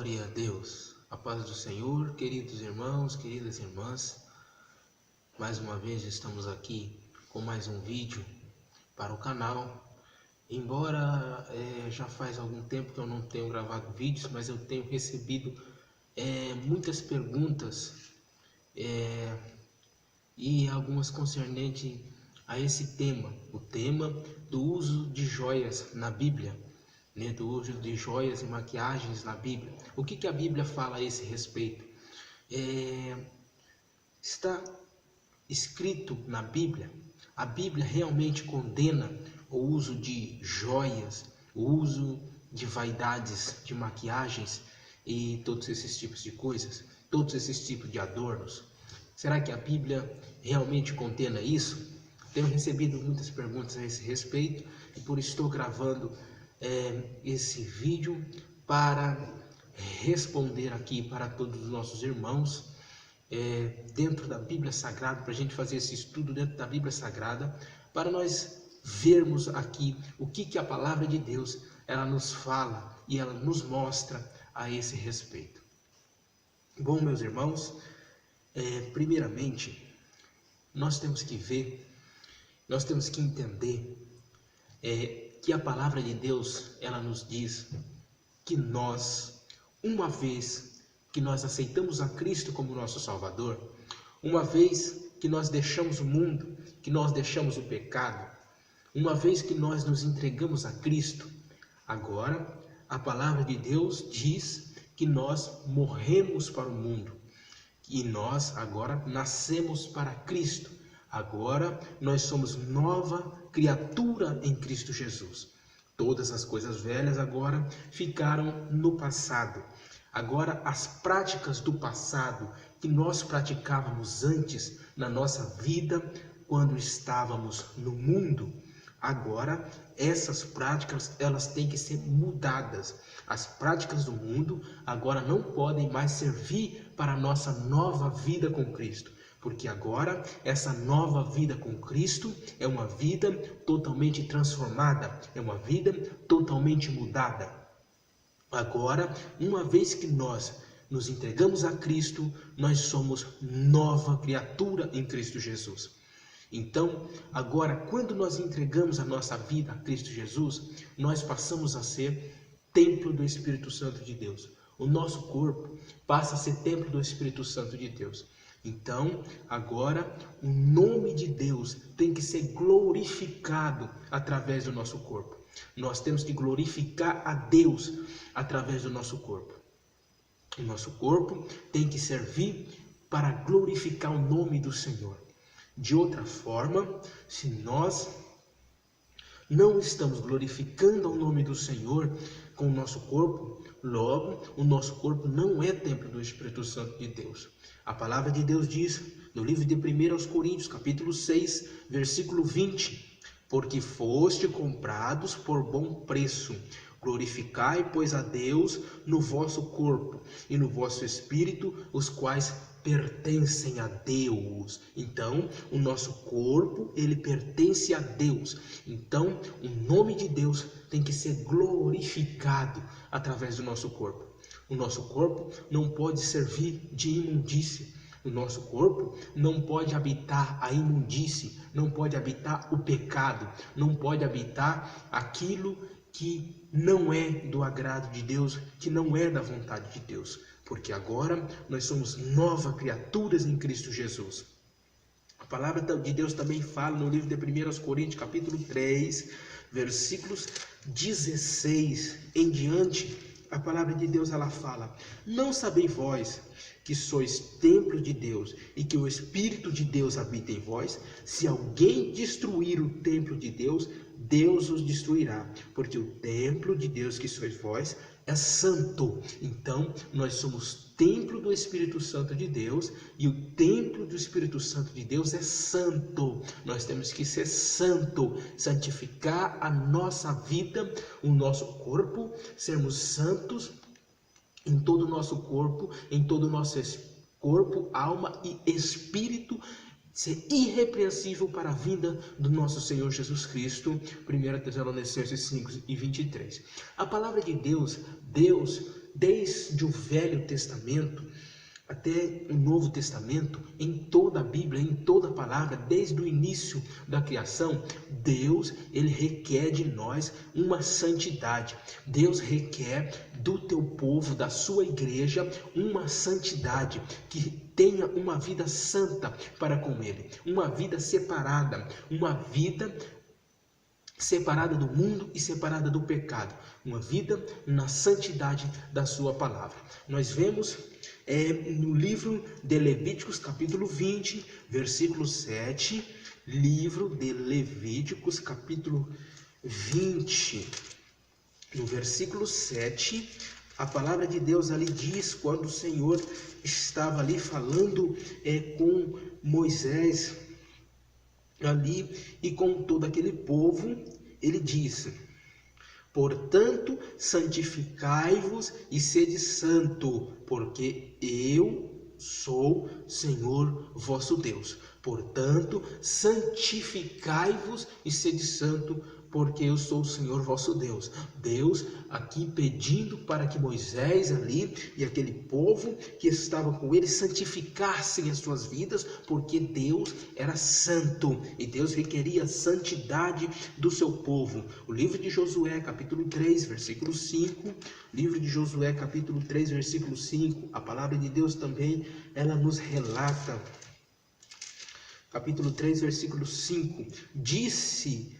Glória a Deus, a paz do Senhor, queridos irmãos, queridas irmãs. Mais uma vez estamos aqui com mais um vídeo para o canal. Embora já faz algum tempo que eu não tenho gravado vídeos, mas eu tenho recebido muitas perguntas e algumas concernentes a esse tema, o tema do uso de joias na Bíblia. Do uso de joias e maquiagens na Bíblia. O que a Bíblia fala a esse respeito? Está escrito na Bíblia. A Bíblia realmente condena o uso de joias, o uso de vaidades, de maquiagens e todos esses tipos de coisas, todos esses tipos de adornos. Será que a Bíblia realmente condena isso? Tenho recebido muitas perguntas a esse respeito e por isso estou gravando esse vídeo para responder aqui para todos os nossos irmãos dentro da Bíblia Sagrada, para a gente fazer esse estudo dentro da Bíblia Sagrada, para nós vermos aqui o que a palavra de Deus ela nos fala e ela nos mostra a esse respeito. Bom, meus irmãos, primeiramente nós temos que ver, nós temos que entender que a palavra de Deus, ela nos diz que nós, uma vez que nós aceitamos a Cristo como nosso Salvador, uma vez que nós deixamos o mundo, que nós deixamos o pecado, uma vez que nós nos entregamos a Cristo, agora a palavra de Deus diz que nós morremos para o mundo e nós agora nascemos para Cristo. Agora nós somos nova criatura em Cristo Jesus. Todas as coisas velhas agora ficaram no passado. Agora as práticas do passado que nós praticávamos antes na nossa vida, quando estávamos no mundo, agora essas práticas elas têm que ser mudadas. As práticas do mundo agora não podem mais servir para a nossa nova vida com Cristo. Porque agora essa nova vida com Cristo é uma vida totalmente transformada, é uma vida totalmente mudada. Agora, uma vez que nós nos entregamos a Cristo, nós somos nova criatura em Cristo Jesus. Então, agora, quando nós entregamos a nossa vida a Cristo Jesus, nós passamos a ser templo do Espírito Santo de Deus. O nosso corpo passa a ser templo do Espírito Santo de Deus. Então, agora, o nome de Deus tem que ser glorificado através do nosso corpo. Nós temos que glorificar a Deus através do nosso corpo. O nosso corpo tem que servir para glorificar o nome do Senhor. De outra forma, se nós não estamos glorificando o nome do Senhor com o nosso corpo, logo, o nosso corpo não é templo do Espírito Santo de Deus. A palavra de Deus diz, no livro de 1 Coríntios, capítulo 6, versículo 20, porque foste comprados por bom preço, glorificai, pois, a Deus no vosso corpo e no vosso espírito, os quais pertencem a Deus. Então, o nosso corpo, ele pertence a Deus. Então, o nome de Deus tem que ser glorificado através do nosso corpo. O nosso corpo não pode servir de imundície. O nosso corpo não pode habitar a imundície, não pode habitar o pecado, não pode habitar aquilo que não é do agrado de Deus, que não é da vontade de Deus. Porque agora nós somos novas criaturas em Cristo Jesus. A palavra de Deus também fala no livro de 1 Coríntios, capítulo 3, versículos 16 em diante. A palavra de Deus ela fala: não sabeis vós que sois templo de Deus e que o Espírito de Deus habita em vós? Se alguém destruir o templo de Deus, Deus os destruirá, porque o templo de Deus que sois vós é santo. Então, nós somos templo do Espírito Santo de Deus e o templo do Espírito Santo de Deus é santo. Nós temos que ser santo, santificar a nossa vida, o nosso corpo, sermos santos em todo o nosso corpo, em todo o nosso corpo, alma e espírito, ser irrepreensível para a vinda do nosso Senhor Jesus Cristo. 1 Tessalonicenses 5:23. A palavra de Deus desde o Velho Testamento até o Novo Testamento, em toda a Bíblia, em toda a palavra, desde o início da criação, Deus, ele requer de nós uma santidade. Deus requer do teu povo, da sua igreja, uma santidade, que tenha uma vida santa para com ele, uma vida separada, uma vida separada do mundo e separada do pecado, uma vida na santidade da sua palavra. Nós vemos no livro de Levíticos, capítulo 20, versículo 7, livro de Levíticos, capítulo 20, no versículo 7, a palavra de Deus ali diz, quando o Senhor estava ali falando com Moisés, ali e com todo aquele povo, ele disse: portanto, santificai-vos e sede santo, porque eu sou Senhor vosso Deus. Portanto, santificai-vos e sede santo, porque eu sou o Senhor vosso Deus. Deus aqui pedindo para que Moisés ali e aquele povo que estava com ele santificassem as suas vidas, porque Deus era santo e Deus requeria a santidade do seu povo. O livro de Josué, capítulo 3, versículo 5, livro de Josué, capítulo 3, versículo 5, a palavra de Deus também, ela nos relata, capítulo 3, versículo 5, disse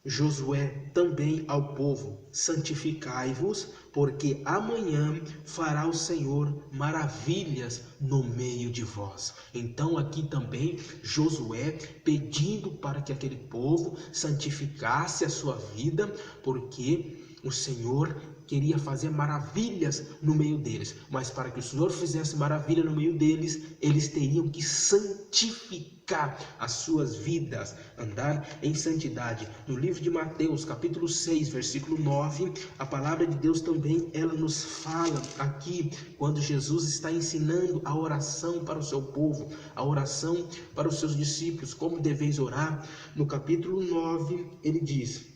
Josué também ao povo: santificai-vos, porque amanhã fará o Senhor maravilhas no meio de vós. Então aqui também Josué pedindo para que aquele povo santificasse a sua vida, porque o Senhor queria fazer maravilhas no meio deles, mas para que o Senhor fizesse maravilha no meio deles, eles teriam que santificar as suas vidas, andar em santidade. No livro de Mateus, capítulo 6, versículo 9, a palavra de Deus também, ela nos fala aqui, quando Jesus está ensinando a oração para o seu povo, a oração para os seus discípulos, como deveis orar. No capítulo 9, ele diz: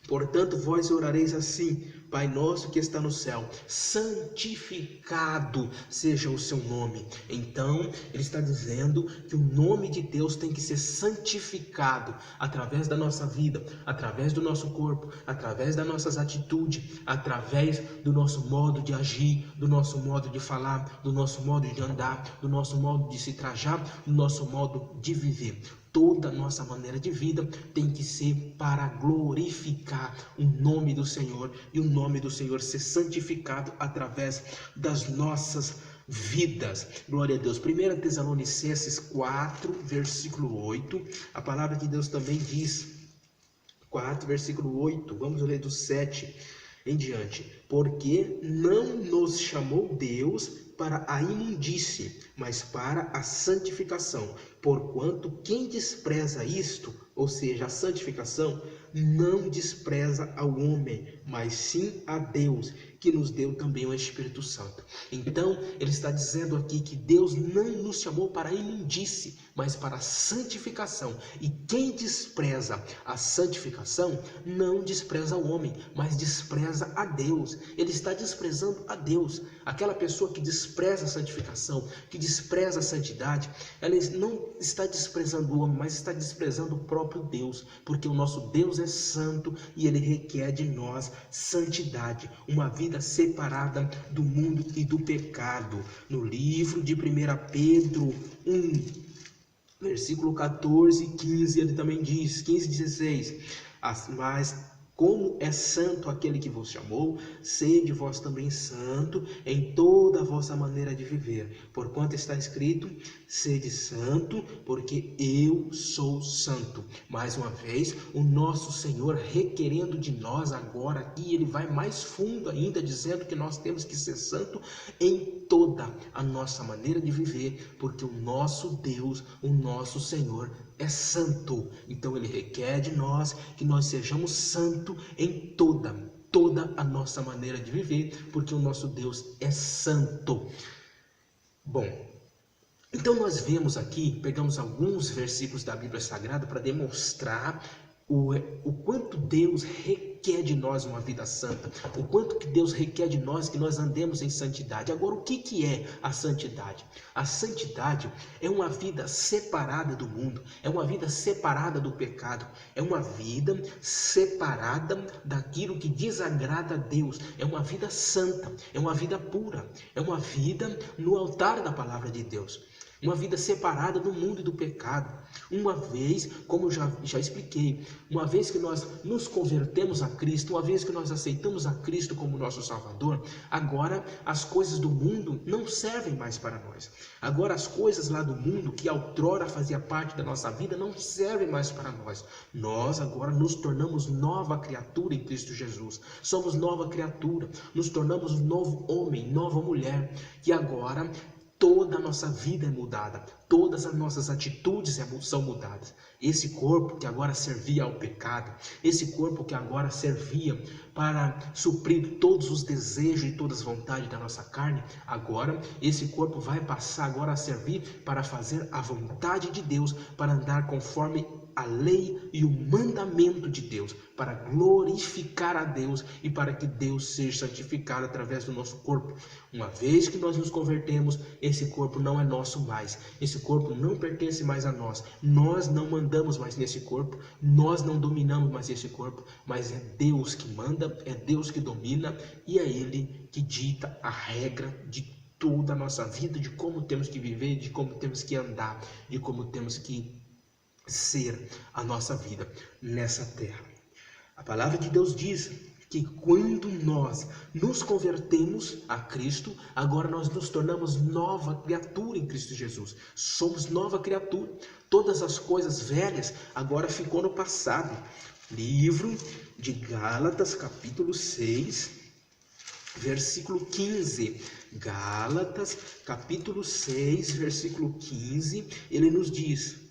portanto, vós orareis assim: Pai nosso que está no céu, santificado seja o seu nome. Então, ele está dizendo que o nome de Deus tem que ser santificado através da nossa vida, através do nosso corpo, através das nossas atitudes, através do nosso modo de agir, do nosso modo de falar, do nosso modo de andar, do nosso modo de se trajar, do nosso modo de viver. Toda a nossa maneira de vida tem que ser para glorificar o nome do Senhor e o nome do Senhor ser santificado através das nossas vidas. Glória a Deus. 1 Tessalonicenses 4, versículo 8, a palavra de Deus também diz, 4, versículo 8, vamos ler do 7 em diante: porque não nos chamou Deus para a imundície, mas para a santificação. Porquanto quem despreza isto, ou seja, a santificação, não despreza ao homem, mas sim a Deus, que nos deu também o Espírito Santo. Então, ele está dizendo aqui que Deus não nos chamou para a imundície, mas para a santificação. E quem despreza a santificação, não despreza o homem, mas despreza a Deus. Ele está desprezando a Deus. Aquela pessoa que despreza a santificação, que despreza a santidade, ela não está desprezando o homem, mas está desprezando o próprio Deus, porque o nosso Deus é santo e ele requer de nós santidade, uma vida separada do mundo e do pecado. No livro de 1 Pedro 1, versículo 14 e 15, ele também diz, 15 e 16, mas como é santo aquele que vos chamou, sede vós também santo em toda a vossa maneira de viver. Porquanto está escrito: sede santo, porque eu sou santo. Mais uma vez, o nosso Senhor requerendo de nós agora aqui, ele vai mais fundo ainda, dizendo que nós temos que ser santo em toda a nossa maneira de viver, porque o nosso Deus, o nosso Senhor é santo. Então ele requer de nós que nós sejamos santos em toda a nossa maneira de viver, porque o nosso Deus é santo. Bom, então nós vemos aqui, pegamos alguns versículos da Bíblia Sagrada para demonstrar o quanto Deus requer requer de nós uma vida santa, o quanto que Deus requer de nós que nós andemos em santidade. Agora, o que é a santidade? A santidade é uma vida separada do mundo, é uma vida separada do pecado, é uma vida separada daquilo que desagrada a Deus, é uma vida santa, é uma vida pura, é uma vida no altar da palavra de Deus. Uma vida separada do mundo e do pecado. Uma vez, como eu já expliquei, uma vez que nós nos convertemos a Cristo, uma vez que nós aceitamos a Cristo como nosso Salvador, agora as coisas do mundo não servem mais para nós. Agora as coisas lá do mundo, que outrora fazia parte da nossa vida, não servem mais para nós. Nós agora nos tornamos nova criatura em Cristo Jesus. Somos nova criatura, nos tornamos um novo homem, nova mulher, que agora toda a nossa vida é mudada, todas as nossas atitudes são mudadas. Esse corpo que agora servia ao pecado, esse corpo que agora servia para suprir todos os desejos e todas as vontades da nossa carne, agora esse corpo vai passar agora a servir para fazer a vontade de Deus, para andar conforme a lei e o mandamento de Deus, para glorificar a Deus e para que Deus seja santificado através do nosso corpo. Uma vez que nós nos convertemos, esse corpo não é nosso mais, esse corpo não pertence mais a nós, nós não mandamos mais nesse corpo, nós não dominamos mais esse corpo, mas é Deus que manda, é Deus que domina e é Ele que dita a regra de toda a nossa vida, de como temos que viver, de como temos que andar, de como temos que ser a nossa vida nessa terra. A palavra de Deus diz que quando nós nos convertemos a Cristo, agora nós nos tornamos nova criatura em Cristo Jesus. Somos nova criatura. Todas as coisas velhas agora ficou no passado. Livro de Gálatas, capítulo 6, versículo 15. Gálatas, capítulo 6, versículo 15, ele nos diz: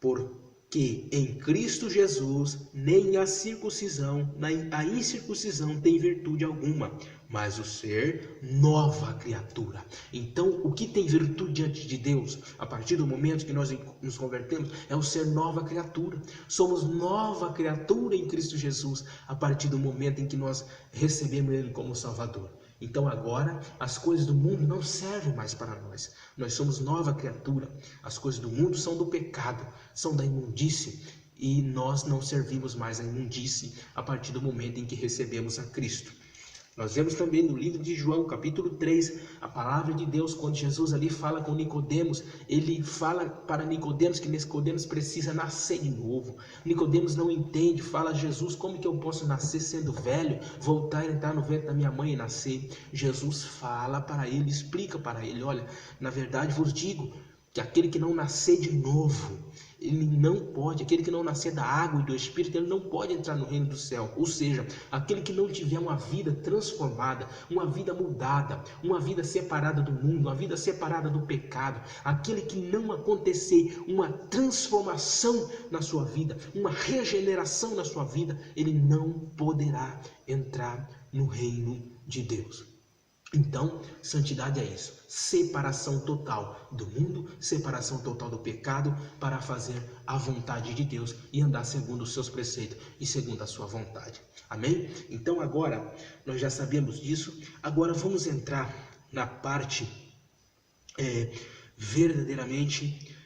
porque em Cristo Jesus nem a circuncisão, nem a incircuncisão tem virtude alguma, mas o ser nova criatura. Então, o que tem virtude diante de Deus, a partir do momento que nós nos convertemos, é o ser nova criatura. Somos nova criatura em Cristo Jesus, a partir do momento em que nós recebemos Ele como Salvador. Então agora as coisas do mundo não servem mais para nós. Nós somos nova criatura. As coisas do mundo são do pecado, são da imundície. E nós não servimos mais a imundície a partir do momento em que recebemos a Cristo. Nós vemos também no livro de João, capítulo 3, a palavra de Deus, quando Jesus ali fala com Nicodemos, ele fala para Nicodemos que Nicodemos precisa nascer de novo. Nicodemos não entende, fala: Jesus, como que eu posso nascer sendo velho, voltar e entrar no ventre da minha mãe e nascer? Jesus fala para ele, explica para ele: olha, na verdade vos digo que aquele que não nascer de novo, ele não pode, aquele que não nascer da água e do Espírito, ele não pode entrar no reino do céu. Ou seja, aquele que não tiver uma vida transformada, uma vida mudada, uma vida separada do mundo, uma vida separada do pecado, aquele que não acontecer uma transformação na sua vida, uma regeneração na sua vida, ele não poderá entrar no reino de Deus. Então, santidade é isso, separação total do mundo, separação total do pecado, para fazer a vontade de Deus e andar segundo os seus preceitos e segundo a sua vontade. Amém? Então agora, nós já sabemos disso, agora vamos entrar na parte verdadeiramente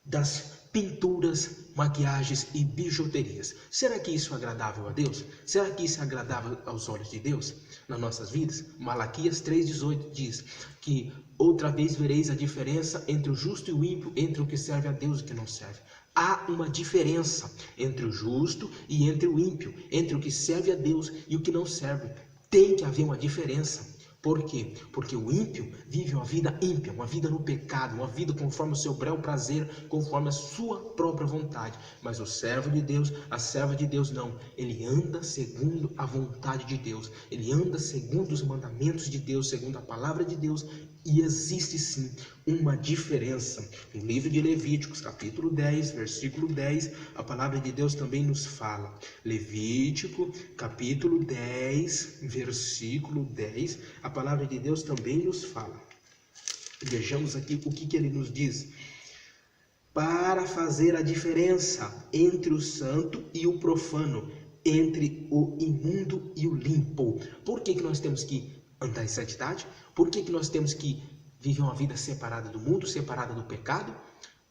das pinturas, maquiagens e bijuterias. Será que isso é agradável a Deus? Será que isso é agradável aos olhos de Deus nas nossas vidas? Malaquias 3,18 diz que outra vez vereis a diferença entre o justo e o ímpio, entre o que serve a Deus e o que não serve. Há uma diferença entre o justo e entre o ímpio, entre o que serve a Deus e o que não serve. Tem que haver uma diferença. Por quê? Porque o ímpio vive uma vida ímpia, uma vida no pecado, uma vida conforme o seu bel prazer, conforme a sua própria vontade. Mas o servo de Deus, a serva de Deus não. Ele anda segundo a vontade de Deus. Ele anda segundo os mandamentos de Deus, segundo a palavra de Deus. E existe sim uma diferença. No livro de Levíticos, capítulo 10, versículo 10, a palavra de Deus também nos fala. Levítico, capítulo 10, versículo 10, a palavra de Deus também nos fala. Vejamos aqui o que ele nos diz. Para fazer a diferença entre o santo e o profano, entre o imundo e o limpo. Por que nós temos que andar em santidade? Por que nós temos que viver uma vida separada do mundo, separada do pecado?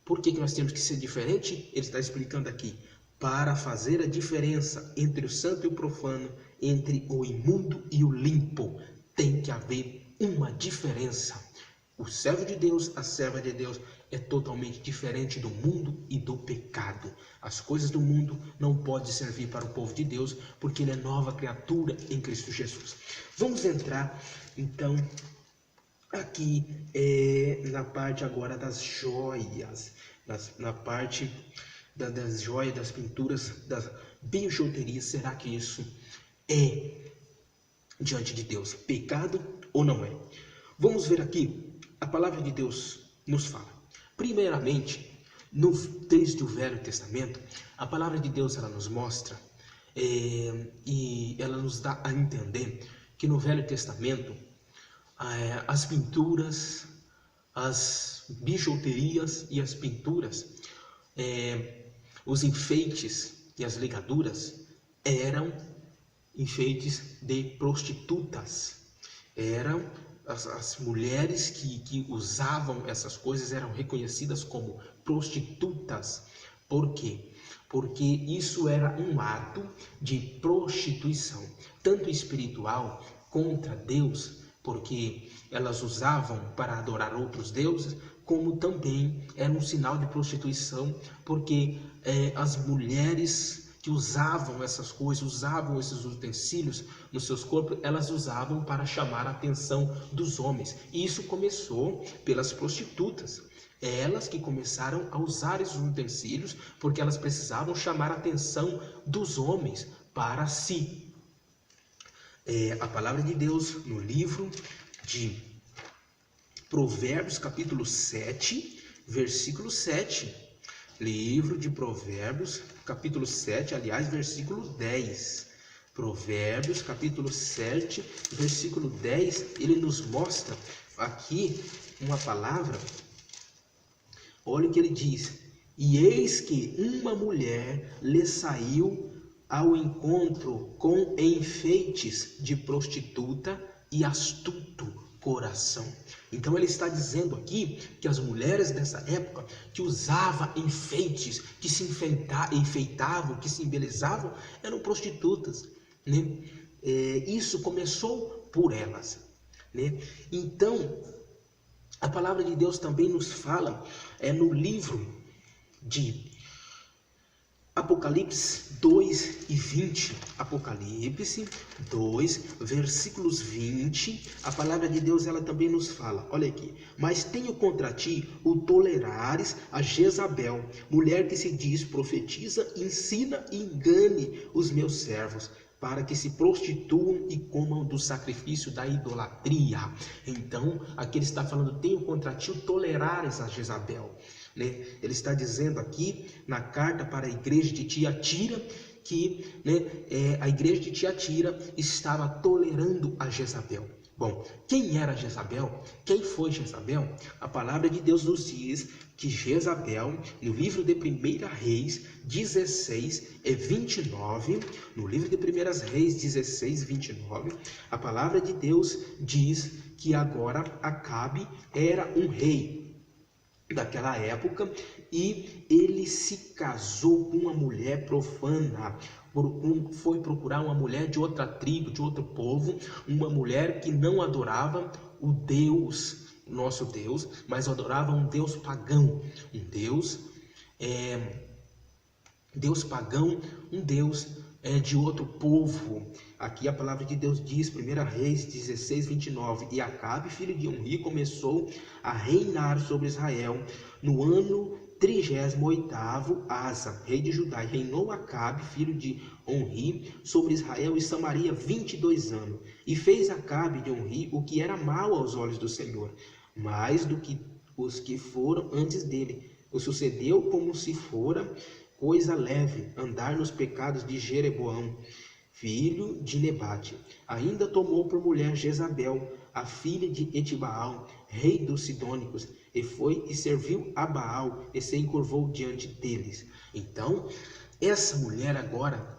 Por que nós temos que ser diferente? Ele está explicando aqui. Para fazer a diferença entre o santo e o profano, entre o imundo e o limpo, tem que haver uma diferença. O servo de Deus, a serva de Deus, é totalmente diferente do mundo e do pecado. As coisas do mundo não podem servir para o povo de Deus, porque ele é nova criatura em Cristo Jesus. Vamos entrar, então, aqui na parte agora das joias, na parte das joias, das pinturas, das bijuterias. Será que isso é diante de Deus pecado ou não é? Vamos ver aqui, a palavra de Deus nos fala. Primeiramente, desde o Velho Testamento, a palavra de Deus ela nos mostra e ela nos dá a entender que no Velho Testamento as pinturas, as bijuterias e as pinturas, os enfeites e as ligaduras eram enfeites de prostitutas. Eram as mulheres que usavam essas coisas eram reconhecidas como prostitutas. Por quê? Porque isso era um ato de prostituição, tanto espiritual contra Deus, porque elas usavam para adorar outros deuses, como também era um sinal de prostituição, porque as mulheres que usavam essas coisas, usavam esses utensílios nos seus corpos, elas usavam para chamar a atenção dos homens. E isso começou pelas prostitutas. Elas que começaram a usar esses utensílios, porque elas precisavam chamar a atenção dos homens para si. A palavra de Deus no livro de Provérbios, capítulo 7, versículo 7. Livro de Provérbios, capítulo 7, aliás, versículo 10. Provérbios, capítulo 7, versículo 10, ele nos mostra aqui uma palavra. Olha o que ele diz: e eis que uma mulher lhe saiu ao encontro com enfeites de prostituta e astuto coração. Então ele está dizendo aqui que as mulheres dessa época que usavam enfeites, que se enfeitavam, que se embelezavam, eram prostitutas, né? Isso começou por elas, né? Então a palavra de Deus também nos fala no livro de Apocalipse 2 e 20, Apocalipse 2, versículos 20, a palavra de Deus ela também nos fala, olha aqui: mas tenho contra ti o tolerares a Jezabel, mulher que se diz profetiza, ensina e engane os meus servos, para que se prostituam e comam do sacrifício da idolatria. Então, aqui ele está falando: tenho contra ti o tolerares a Jezabel. Ele está dizendo aqui na carta para a igreja de Tiatira que a igreja de Tiatira estava tolerando a Jezabel. Bom, quem era Jezabel? Quem foi Jezabel? A palavra de Deus nos diz que Jezabel, no livro de 1 Reis 16 e 29, no livro de 1 Reis 16 e 29, a palavra de Deus diz que agora Acabe era um rei daquela época e ele se casou com uma mulher profana. Foi procurar uma mulher de outra tribo, de outro povo, uma mulher que não adorava o Deus, nosso Deus, mas adorava um Deus pagão, um Deus pagão, um Deus de outro povo. Aqui a palavra de Deus diz, 1 Reis 16, 29, e Acabe, filho de Omri, começou a reinar sobre Israel no ano 38º, Asa, rei de Judá, e reinou Acabe, filho de Omri, sobre Israel e Samaria 22 anos, e fez Acabe de Omri o que era mal aos olhos do Senhor, mais do que os que foram antes dele. O sucedeu como se fora coisa leve, andar nos pecados de Jeroboão, filho de Nebate. Ainda tomou por mulher Jezabel, a filha de Etibaal, rei dos Sidônicos, e foi e serviu a Baal, e se encurvou diante deles. Então, essa mulher agora,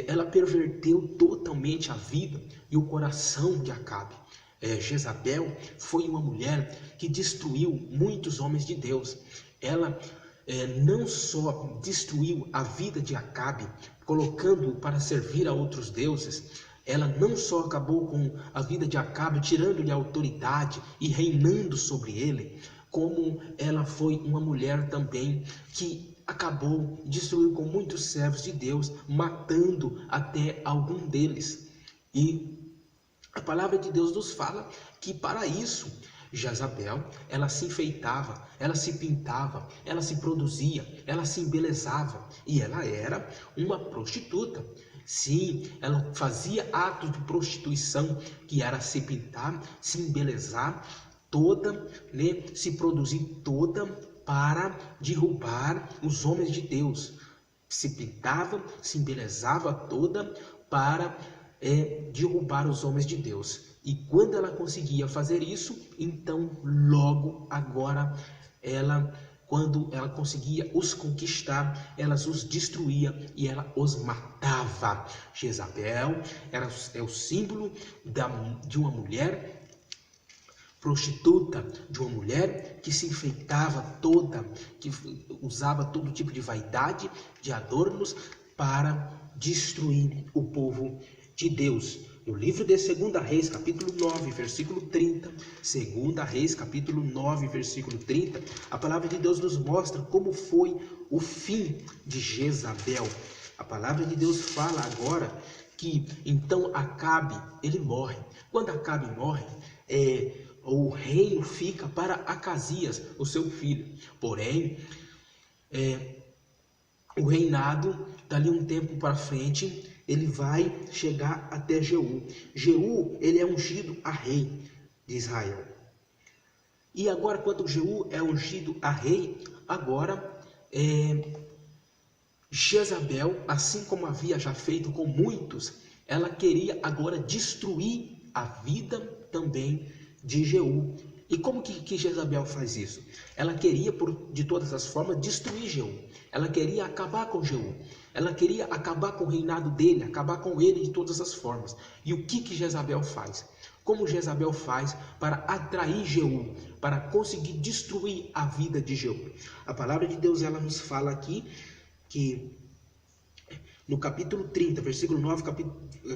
ela perverteu totalmente a vida e o coração de Acabe. Jezabel foi uma mulher que destruiu muitos homens de Deus. Ela não só destruiu a vida de Acabe, colocando-o para servir a outros deuses, ela não só acabou com a vida de Acabe, tirando-lhe a autoridade e reinando sobre ele, como ela foi uma mulher também que acabou, destruiu com muitos servos de Deus, matando até algum deles. E a palavra de Deus nos fala que para isso Jezabel, ela se enfeitava, ela se pintava, ela se produzia, ela se embelezava, e ela era uma prostituta. Sim, ela fazia atos de prostituição, que era se pintar, se embelezar toda, se produzir toda para derrubar os homens de Deus. Se pintava, se embelezava toda para derrubar os homens de Deus. E quando ela conseguia fazer isso, então logo agora quando ela conseguia os conquistar, ela os destruía e ela os matava. Jezabel é o símbolo de uma mulher prostituta, de uma mulher que se enfeitava toda, que usava todo tipo de vaidade, de adornos para destruir o povo de Deus. No livro de 2 Reis, capítulo 9, versículo 30, 2 Reis, capítulo 9, versículo 30, a palavra de Deus nos mostra como foi o fim de Jezabel. A palavra de Deus fala agora que então Acabe, ele morre. Quando Acabe morre, o reino fica para Acasias, o seu filho. Porém, o reinado, dali um tempo para frente, ele vai chegar até Jeú. Jeú, ele é ungido a rei de Israel. E agora, quando Jeú é ungido a rei, agora Jezabel, assim como havia já feito com muitos, ela queria agora destruir a vida também de Jeú. E como que Jezabel faz isso? Ela queria, de todas as formas, destruir Jeú. Ela queria acabar com Jeú. Ela queria acabar com o reinado dele, acabar com ele de todas as formas. E o que Jezabel faz? Como Jezabel faz para atrair Jeú, para conseguir destruir a vida de Jeú? A palavra de Deus, ela nos fala aqui que no capítulo 30, versículo 9,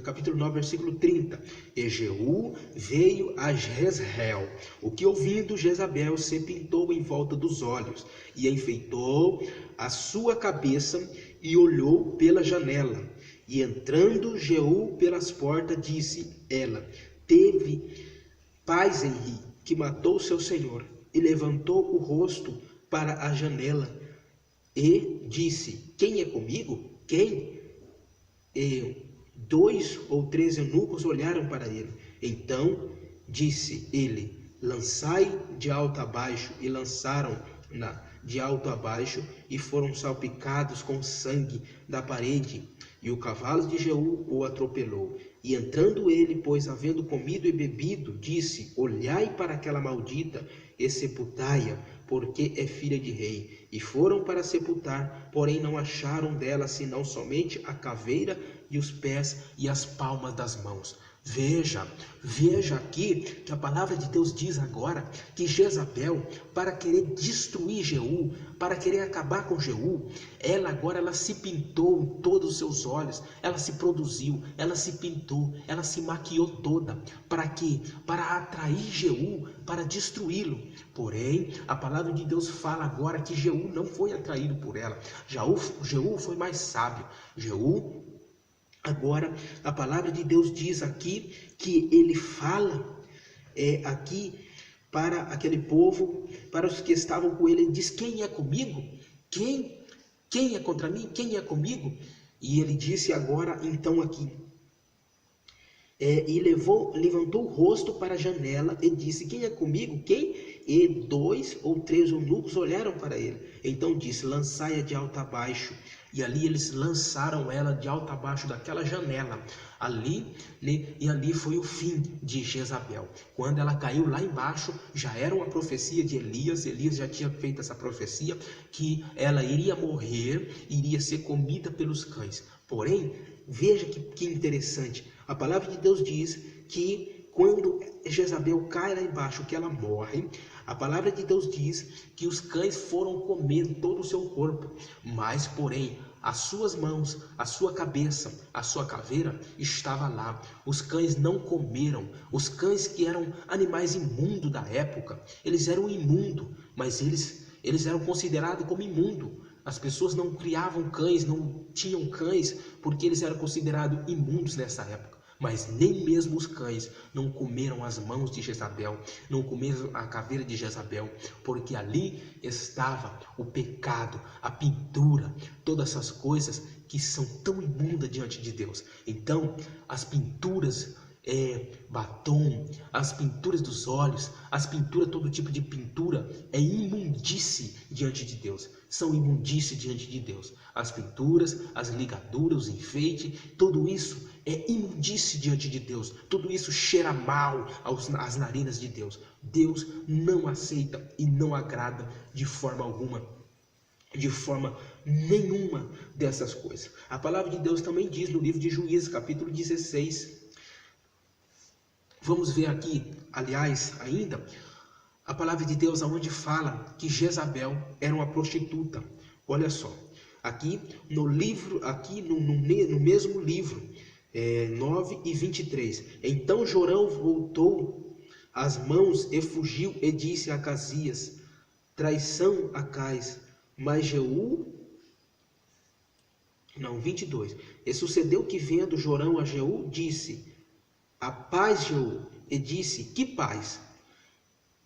capítulo 9, versículo 30, e Jeú veio a Jezreel, o que ouvindo Jezabel se pintou em volta dos olhos, e enfeitou a sua cabeça, e olhou pela janela, e entrando Jeú pelas portas, disse ela, teve paz em Ri, que matou seu senhor, e levantou o rosto para a janela, e disse, quem é comigo? Quem? E 2 ou 3 eunucos olharam para ele. Então disse ele, lançai de alto a baixo, e lançaram-na de alto a baixo, e foram salpicados com sangue da parede, e o cavalo de Jeú o atropelou. E entrando ele, pois havendo comido e bebido, disse, olhai para aquela maldita, e sepultai-a, porque é filha de rei. E foram para sepultar, porém não acharam dela senão somente a caveira e os pés e as palmas das mãos. Veja aqui que a palavra de Deus diz agora que Jezabel, para querer destruir Jeú, para querer acabar com Jeú, ela se pintou em todos os seus olhos, ela se produziu, ela se pintou, ela se maquiou toda. Para quê? Para atrair Jeú, para destruí-lo. Porém, a palavra de Deus fala agora que Jeú não foi atraído por ela. Jeú foi mais sábio. Jeú, agora, a palavra de Deus diz aqui que ele fala aqui para aquele povo, para os que estavam com ele. Ele diz, quem é comigo? Quem é contra mim? Quem é comigo? E ele disse agora, então aqui, e levantou o rosto para a janela e disse, quem é comigo? Quem? E 2 ou 3 eunucos olharam para ele. Então disse, lançai-a de alto a baixo. E ali eles lançaram ela de alto a baixo daquela janela. E ali foi o fim de Jezabel. Quando ela caiu lá embaixo, já era uma profecia de Elias. Elias já tinha feito essa profecia que ela iria morrer, iria ser comida pelos cães. Porém, veja que interessante. A palavra de Deus diz que quando Jezabel cai lá embaixo, que ela morre, a palavra de Deus diz que os cães foram comer todo o seu corpo, mas porém as suas mãos, a sua cabeça, a sua caveira estava lá. Os cães não comeram. Os cães, que eram animais imundos da época, eles eram imundos, mas eles eram considerados como imundos. As pessoas não criavam cães, não tinham cães, porque eles eram considerados imundos nessa época. Mas nem mesmo os cães não comeram as mãos de Jezabel, não comeram a caveira de Jezabel, porque ali estava o pecado, a pintura, todas essas coisas que são tão imundas diante de Deus. Então, as pinturas, batom, as pinturas dos olhos, as pinturas, todo tipo de pintura é imundície diante de Deus. São imundície diante de Deus. As pinturas, as ligaduras, os enfeites, tudo isso é imundície diante de Deus. Tudo isso cheira mal às narinas de Deus. Deus não aceita e não agrada de forma alguma, de forma nenhuma dessas coisas. A palavra de Deus também diz no livro de Juízes, capítulo 16. Vamos ver aqui, aliás, ainda, a palavra de Deus aonde fala que Jezabel era uma prostituta. Olha só, aqui no livro, aqui no mesmo livro, 9:23. Então Jorão voltou as mãos e fugiu e disse a Acasias: traição a Acais. Mas Jeú, 22. E sucedeu que, vendo Jorão a Jeú, disse: a paz, Jeú. E disse: que paz?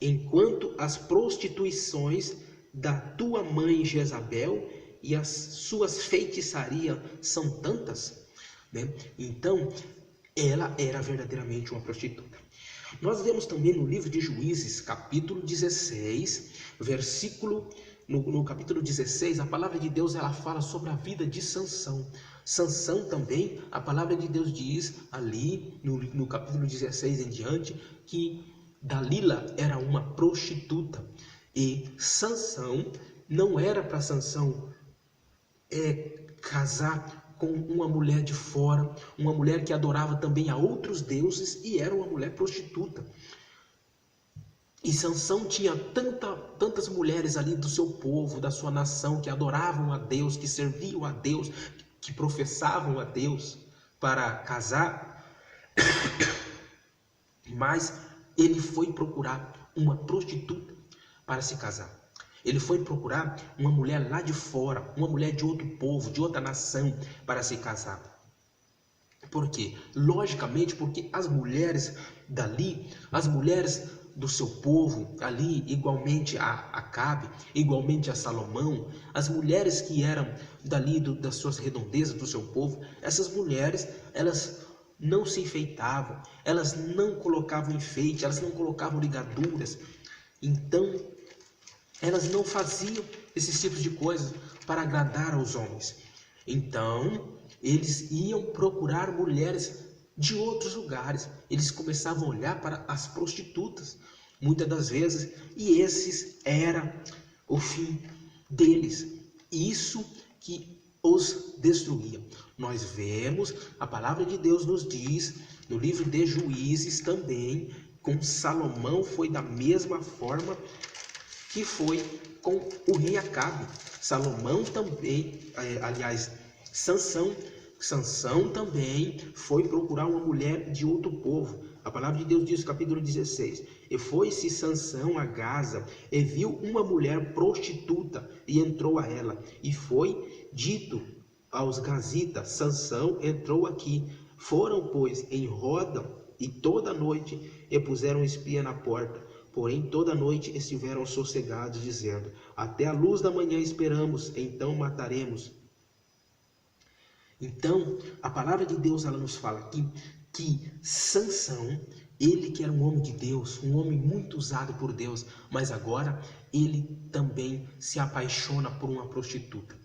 Enquanto as prostituições da tua mãe Jezabel e as suas feitiçarias são tantas, né? Então, ela era verdadeiramente uma prostituta. Nós vemos também no livro de Juízes, capítulo 16, versículo, no capítulo 16, a palavra de Deus, ela fala sobre a vida de Sansão. Sansão também, a palavra de Deus diz ali no capítulo 16 em diante, que Dalila era uma prostituta. E Sansão, não era para Sansão casar com uma mulher de fora, uma mulher que adorava também a outros deuses e era uma mulher prostituta. E Sansão tinha tantas mulheres ali do seu povo, da sua nação, que adoravam a Deus, que serviam a Deus, que professavam a Deus para casar. Mas ele foi procurar uma prostituta para se casar. Ele foi procurar uma mulher lá de fora, uma mulher de outro povo, de outra nação, para se casar. Por quê? Logicamente, porque as mulheres dali, as mulheres do seu povo ali, igualmente a Acabe, igualmente a Salomão, as mulheres que eram dali das suas redondezas do seu povo, essas mulheres, elas não se enfeitavam, elas não colocavam enfeite, elas não colocavam ligaduras. Então, elas não faziam esses tipos de coisas para agradar aos homens. Então, eles iam procurar mulheres de outros lugares. Eles começavam a olhar para as prostitutas, muitas das vezes, e esses era o fim deles. Isso que os destruía. Nós vemos, a palavra de Deus nos diz, no livro de Juízes também, com Salomão foi da mesma forma que foi com o rei Acabe. Salomão também, aliás, Sansão também foi procurar uma mulher de outro povo. A palavra de Deus diz no capítulo 16: e foi-se Sansão a Gaza, e viu uma mulher prostituta, e entrou a ela. E foi dito aos gazitas: Sansão entrou aqui. Foram, pois, em roda, e toda noite, e puseram espia na porta. Porém, toda noite estiveram sossegados, dizendo: até a luz da manhã esperamos, então mataremos. Então, a palavra de Deus, ela nos fala aqui que Sansão, ele que era um homem de Deus, um homem muito usado por Deus, mas agora ele também se apaixona por uma prostituta.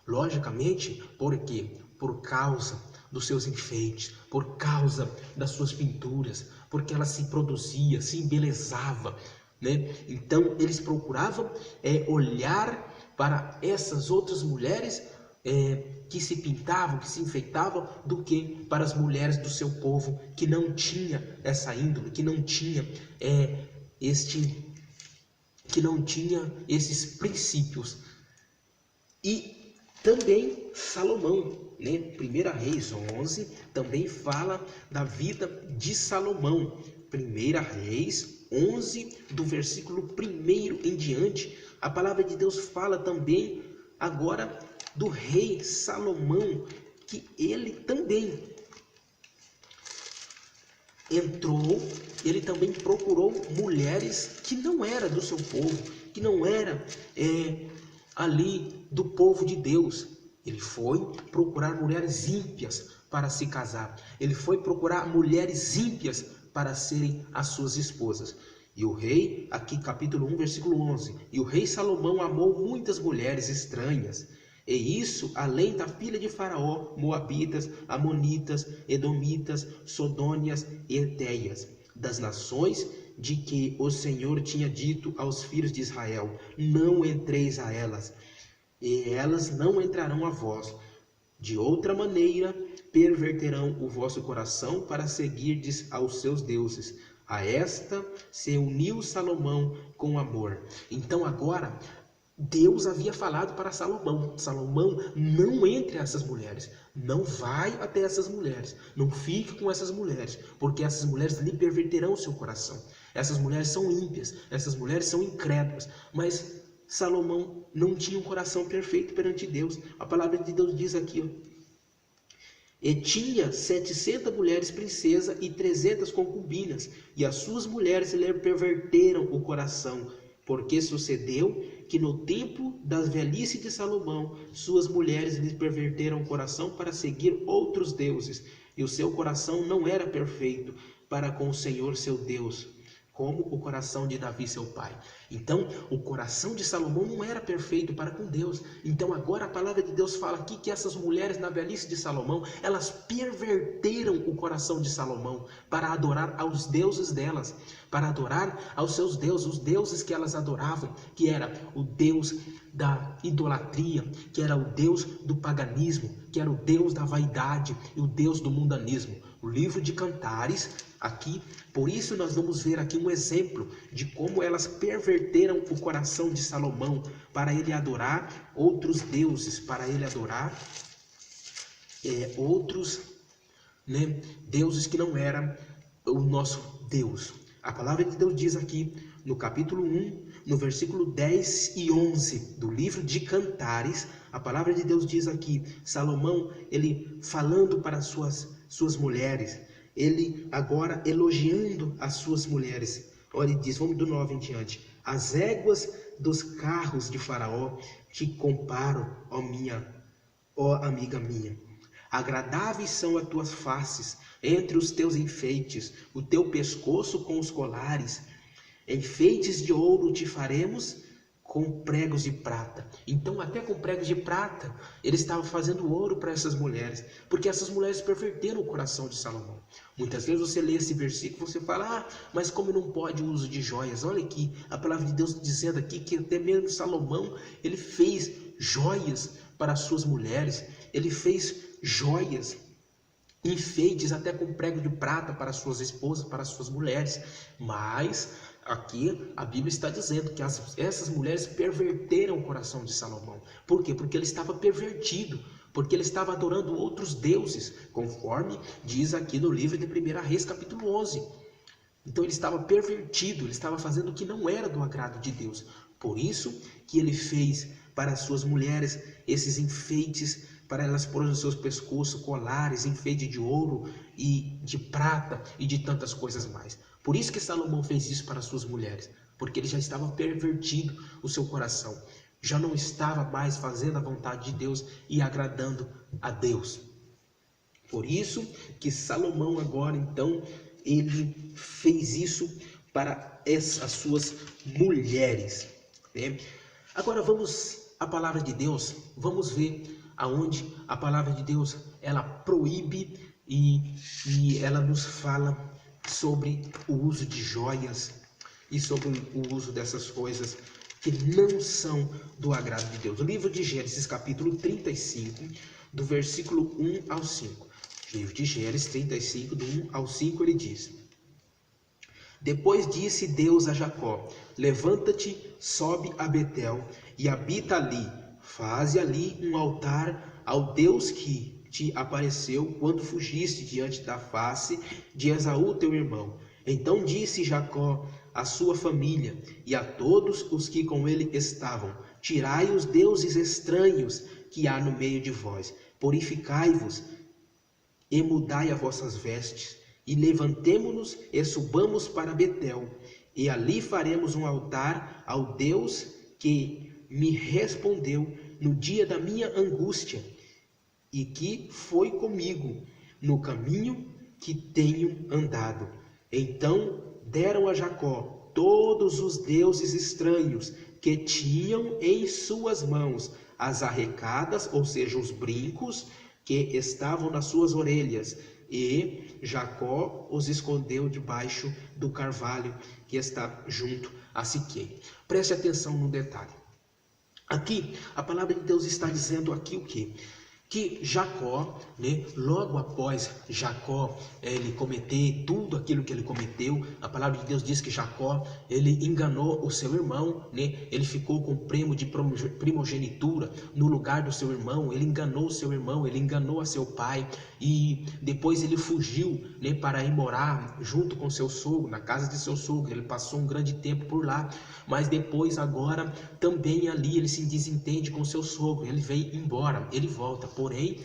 Logicamente, por quê? Por causa dos seus enfeites, por causa das suas pinturas, porque ela se produzia, se embelezava, né? Então, eles procuravam olhar para essas outras mulheres que se pintavam, que se enfeitavam, do que para as mulheres do seu povo que não tinha essa índole, que não tinha esses princípios. E também Salomão, né? 1 Reis 11 também fala da vida de Salomão. 1 Reis 11, do versículo 1 em diante, a palavra de Deus fala também agora do rei Salomão, que ele também ele também procurou mulheres que não eram do seu povo, que não eram ali do povo de Deus. Ele foi procurar mulheres ímpias para se casar. Ele foi procurar mulheres ímpias para serem as suas esposas. E o rei, aqui capítulo 1, versículo 11, e o rei Salomão amou muitas mulheres estranhas, e isso além da filha de Faraó, moabitas, amonitas, edomitas, sodônias e etéias, das nações de que o Senhor tinha dito aos filhos de Israel: não entreis a elas, e elas não entrarão a vós. De outra maneira perverterão o vosso coração para seguirdes aos seus deuses. A esta se uniu Salomão com amor. Então agora Deus havia falado para Salomão: Salomão, não entre essas mulheres, não vai até essas mulheres, não fique com essas mulheres, porque essas mulheres lhe perverterão o seu coração. Essas mulheres são ímpias, essas mulheres são incrédulas. Mas Salomão não tinha um coração perfeito perante Deus. A palavra de Deus diz aqui, e tinha 700 mulheres princesas e 300 concubinas, e as suas mulheres lhe perverteram o coração, porque sucedeu que no tempo da velhice de Salomão, suas mulheres lhe perverteram o coração para seguir outros deuses, e o seu coração não era perfeito para com o Senhor seu Deus, como o coração de Davi seu pai. Então o coração de Salomão não era perfeito para com Deus. Então agora a palavra de Deus fala aqui que essas mulheres na velhice de Salomão, elas perverteram o coração de Salomão para adorar aos deuses delas, para adorar aos seus deuses, os deuses que elas adoravam, que era o Deus da idolatria, que era o Deus do paganismo, que era o Deus da vaidade e o Deus do mundanismo. O livro de Cantares, aqui, por isso nós vamos ver aqui um exemplo de como elas perverteram o coração de Salomão para ele adorar outros deuses, para ele adorar outros deuses que não eram o nosso Deus. A palavra de Deus diz aqui no capítulo 1, no versículo 10 e 11 do livro de Cantares, a palavra de Deus diz aqui, Salomão, ele falando para suas mulheres, ele agora elogiando as suas mulheres. Olha, ele diz, vamos do 9 em diante: as éguas dos carros de Faraó te comparo, ó amiga minha. Agradáveis são as tuas faces entre os teus enfeites, o teu pescoço com os colares. Enfeites de ouro te faremos com pregos de prata. Então até com pregos de prata ele estava fazendo ouro para essas mulheres, porque essas mulheres perverteram o coração de Salomão. Muitas vezes você lê esse versículo, você fala, mas como não pode o uso de joias? Olha aqui, a palavra de Deus dizendo aqui que até mesmo Salomão, ele fez joias para as suas mulheres, ele fez joias, enfeites até com prego de prata para suas esposas, para suas mulheres. Mas aqui a Bíblia está dizendo que essas mulheres perverteram o coração de Salomão. Por quê? Porque ele estava pervertido, porque ele estava adorando outros deuses, conforme diz aqui no livro de 1 Reis capítulo 11. Então ele estava pervertido, ele estava fazendo o que não era do agrado de Deus. Por isso que ele fez para as suas mulheres esses enfeites, para elas pôr nos seus pescoços colares, enfeite de ouro e de prata e de tantas coisas mais. Por isso que Salomão fez isso para as suas mulheres, porque ele já estava pervertido o seu coração, já não estava mais fazendo a vontade de Deus e agradando a Deus. Por isso que Salomão agora então ele fez isso para as suas mulheres, né? Agora vamos à palavra de Deus, vamos ver aonde a palavra de Deus ela proíbe e ela nos fala sobre o uso de joias e sobre o uso dessas coisas que não são do agrado de Deus. O livro de Gênesis, capítulo 35, do versículo 1 ao 5. O livro de Gênesis 35, do 1 ao 5, ele diz: Depois disse Deus a Jacó: Levanta-te, sobe a Betel e habita ali. Faze ali um altar ao Deus que te apareceu quando fugiste diante da face de Esaú teu irmão. Então disse Jacó à sua família e a todos os que com ele estavam: Tirai os deuses estranhos que há no meio de vós, purificai-vos e mudai as vossas vestes, e levantemo-nos e subamos para Betel, e ali faremos um altar ao Deus que me respondeu no dia da minha angústia, e que foi comigo no caminho que tenho andado. Então deram a Jacó todos os deuses estranhos que tinham em suas mãos, as arrecadas, ou seja, os brincos que estavam nas suas orelhas, e Jacó os escondeu debaixo do carvalho que está junto a Siquém. Preste atenção no detalhe. Aqui, a palavra de Deus está dizendo aqui o quê? Que Jacó, logo após Jacó ele cometer tudo aquilo que ele cometeu, a palavra de Deus diz que Jacó ele enganou o seu irmão, ele ficou com o prêmio de primogenitura no lugar do seu irmão, ele enganou o seu irmão, ele enganou a seu pai, e depois ele fugiu para ir morar junto com seu sogro, na casa de seu sogro. Ele passou um grande tempo por lá, mas depois agora também ali ele se desentende com seu sogro, ele veio embora, ele volta. Porém,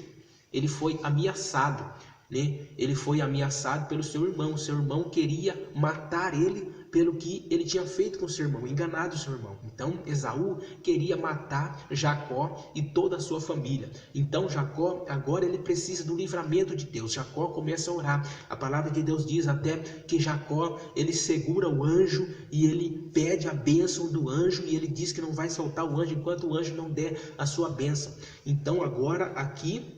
ele foi ameaçado, Ele foi ameaçado pelo seu irmão. Seu irmão queria matar ele pelo que ele tinha feito com seu irmão, enganado seu irmão. Então, Esaú queria matar Jacó e toda a sua família. Então, Jacó, agora ele precisa do livramento de Deus. Jacó começa a orar. A palavra de Deus diz até que Jacó, ele segura o anjo e ele pede a bênção do anjo, e ele diz que não vai soltar o anjo enquanto o anjo não der a sua bênção. Então, agora aqui,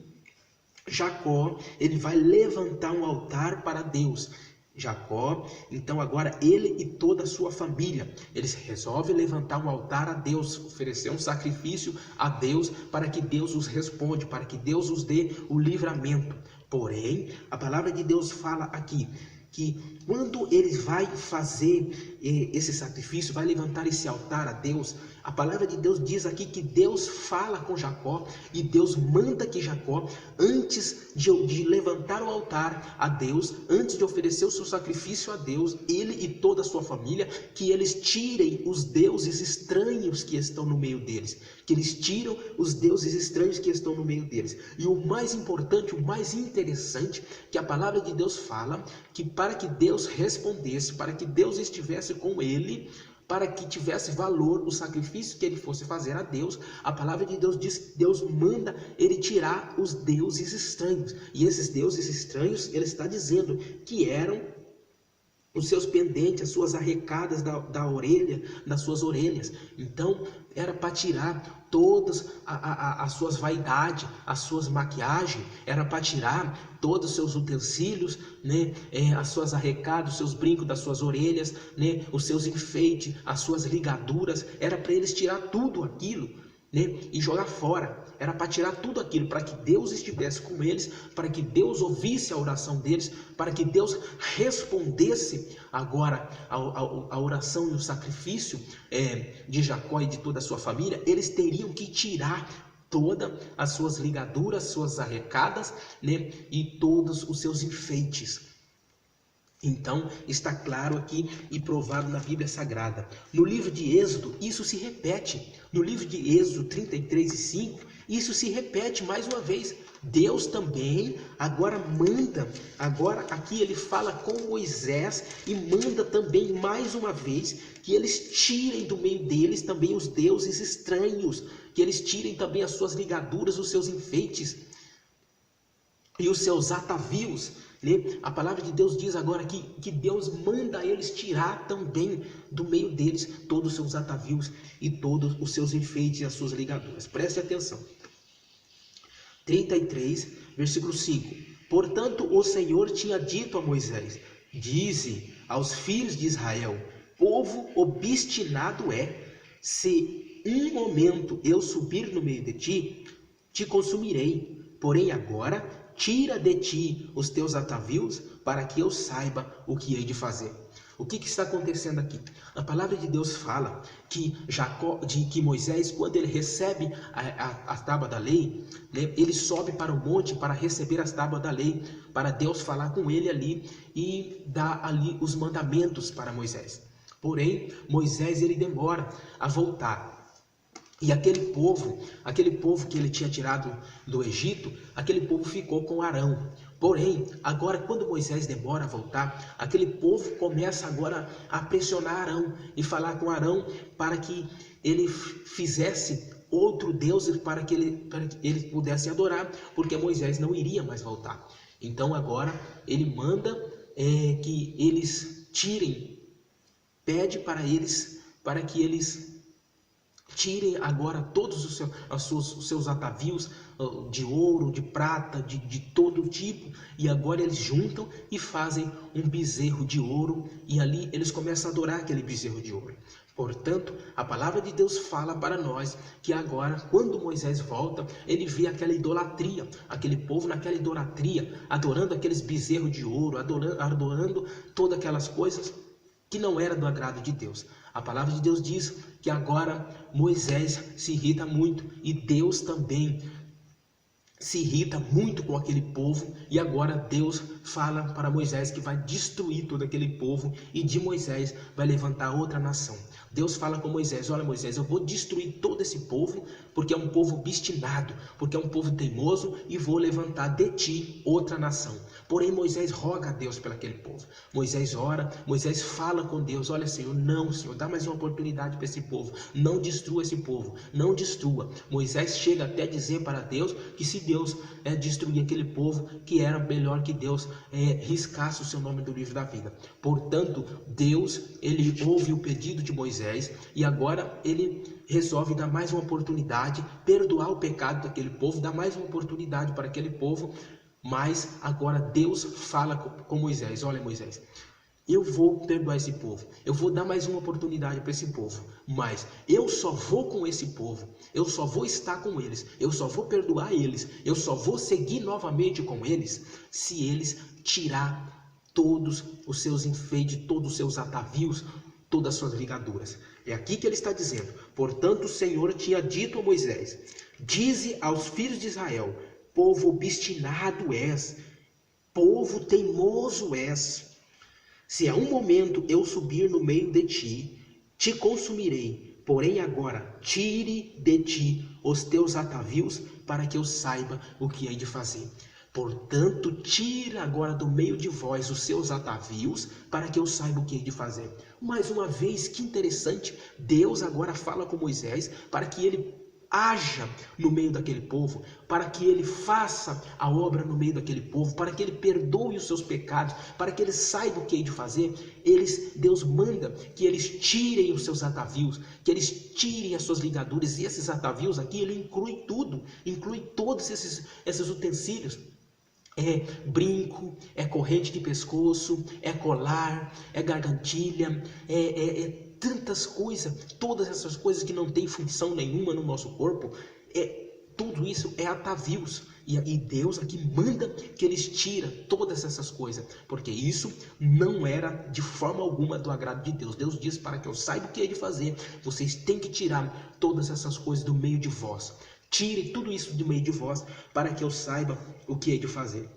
Jacó, ele vai levantar um altar para Deus. Jacó, então agora ele e toda a sua família, eles resolvem levantar um altar a Deus, oferecer um sacrifício a Deus, para que Deus os responda, para que Deus os dê o livramento. Porém, a palavra de Deus fala aqui que quando ele vai fazer esse sacrifício, vai levantar esse altar a Deus, a palavra de Deus diz aqui que Deus fala com Jacó, e Deus manda que Jacó, antes de levantar o altar a Deus, antes de oferecer o seu sacrifício a Deus, ele e toda a sua família, que eles tirem os deuses estranhos que estão no meio deles, que eles tiram os deuses estranhos que estão no meio deles. E o mais importante, o mais interessante, que a palavra de Deus fala, que para que Deus respondesse, para que Deus estivesse com ele, para que tivesse valor o sacrifício que ele fosse fazer a Deus, a palavra de Deus diz que Deus manda ele tirar os deuses estranhos. E esses deuses estranhos, ele está dizendo que eram os seus pendentes, as suas arrecadas da orelha, das suas orelhas. Então, era para tirar todas as suas vaidades, as suas maquiagens, era para tirar todos os seus utensílios, as suas arrecadas, os seus brincos das suas orelhas, os seus enfeites, as suas ligaduras, era para eles tirar tudo aquilo, e jogar fora. Era para tirar tudo aquilo, para que Deus estivesse com eles, para que Deus ouvisse a oração deles, para que Deus respondesse agora a oração e o sacrifício de Jacó e de toda a sua família. Eles teriam que tirar todas as suas ligaduras, suas arrecadas, e todos os seus enfeites. Então, está claro aqui e provado na Bíblia Sagrada. No livro de Êxodo, isso se repete. No livro de Êxodo 33 e 5, isso se repete mais uma vez. Deus também agora manda, agora aqui ele fala com Moisés e manda também mais uma vez que eles tirem do meio deles também os deuses estranhos, que eles tirem também as suas ligaduras, os seus enfeites e os seus atavios. A palavra de Deus diz agora que Deus manda eles tirar também do meio deles todos os seus atavios e todos os seus enfeites e as suas ligaduras. Preste atenção. 33, versículo 5. Portanto, o Senhor tinha dito a Moisés: dize aos filhos de Israel, povo obstinado é, Se um momento eu subir no meio de ti, te consumirei. Porém agora, tira de ti os teus atavios, para que eu saiba o que hei de fazer. O que está acontecendo aqui? A palavra de Deus fala que que Moisés, quando ele recebe a tábua da lei, né, ele sobe para o monte para receber as tábuas da lei, para Deus falar com ele ali e dar ali os mandamentos para Moisés. Porém, Moisés ele demora a voltar. E aquele povo que ele tinha tirado do Egito, aquele povo ficou com Arão. Porém, agora quando Moisés demora a voltar, aquele povo começa agora a pressionar Arão e falar com Arão para que ele fizesse outro Deus para que ele pudesse adorar, porque Moisés não iria mais voltar. Então agora ele manda que eles tirem, pede para que eles tirem agora todos os seus atavios de ouro, de prata, de todo tipo, e agora eles juntam e fazem um bezerro de ouro, e ali eles começam a adorar aquele bezerro de ouro. Portanto, a palavra de Deus fala para nós que agora, quando Moisés volta, ele vê aquela idolatria, aquele povo naquela idolatria, adorando aqueles bezerros de ouro, adorando todas aquelas coisas que não era do agrado de Deus. A palavra de Deus diz que agora Moisés se irrita muito e Deus também se irrita muito com aquele povo, e agora Deus fala para Moisés que vai destruir todo aquele povo e de Moisés vai levantar outra nação. Deus fala com Moisés: olha Moisés, eu vou destruir todo esse povo porque é um povo obstinado, porque é um povo teimoso, e vou levantar de ti outra nação. Porém Moisés roga a Deus por aquele povo. Moisés ora, Moisés fala com Deus: olha Senhor, não Senhor, dá mais uma oportunidade para esse povo, não destrua esse povo, não destrua. Moisés chega até a dizer para Deus que se Deus destruir aquele povo, que era melhor que Deus riscasse o seu nome do livro da vida. Portanto, Deus, ele ouve o pedido de Moisés e agora ele resolve dar mais uma oportunidade, perdoar o pecado daquele povo, dar mais uma oportunidade para aquele povo. Mas agora Deus fala com Moisés: olha Moisés, eu vou perdoar esse povo, eu vou dar mais uma oportunidade para esse povo, mas eu só vou com esse povo, eu só vou estar com eles, eu só vou perdoar eles, eu só vou seguir novamente com eles se eles tirar todos os seus enfeites, todos os seus atavios, todas as suas ligaduras. É aqui que ele está dizendo: portanto o Senhor tinha dito a Moisés: dize aos filhos de Israel, povo obstinado és, povo teimoso és. Se a um momento eu subir no meio de ti, te consumirei. Porém agora, tire de ti os teus atavios, para que eu saiba o que hei de fazer. Portanto, tira agora do meio de vós os seus atavios, para que eu saiba o que hei de fazer. Mais uma vez, que interessante, Deus agora fala com Moisés para que ele haja no meio daquele povo, para que ele faça a obra no meio daquele povo, para que ele perdoe os seus pecados, para que ele saiba o que hei de fazer. Deus manda que eles tirem os seus atavios, que eles tirem as suas ligaduras, e esses atavios aqui, ele inclui tudo, inclui todos esses utensílios. É brinco, é corrente de pescoço, é colar, é gargantilha, tantas coisas, todas essas coisas que não têm função nenhuma no nosso corpo, tudo isso é atavios. E Deus aqui manda que eles tirem todas essas coisas, porque isso não era de forma alguma do agrado de Deus. Deus diz: para que eu saiba o que é de fazer, vocês têm que tirar todas essas coisas do meio de vós. Tire tudo isso do meio de vós, para que eu saiba o que é de fazer.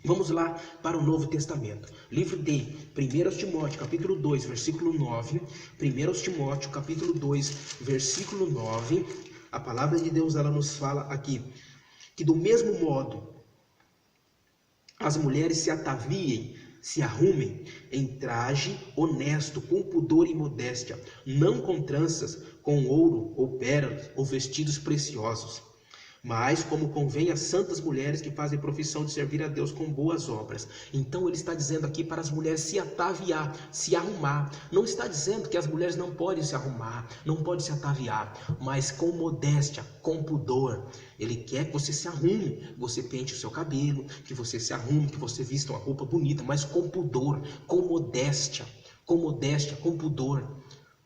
Vamos lá para o Novo Testamento. Livro de 1 Timóteo, capítulo 2, versículo 9. 1 Timóteo, capítulo 2, versículo 9. A palavra de Deus, ela nos fala aqui que do mesmo modo as mulheres se ataviem, se arrumem em traje honesto, com pudor e modéstia, não com tranças, com ouro ou pérolas ou vestidos preciosos, mas como convém às santas mulheres que fazem profissão de servir a Deus com boas obras. Então ele está dizendo aqui para as mulheres se ataviar, se arrumar. Não está dizendo que as mulheres não podem se arrumar, não podem se ataviar, mas com modéstia, com pudor. Ele quer que você se arrume, você pente o seu cabelo, que você se arrume, que você vista uma roupa bonita, mas com pudor, com modéstia, com pudor.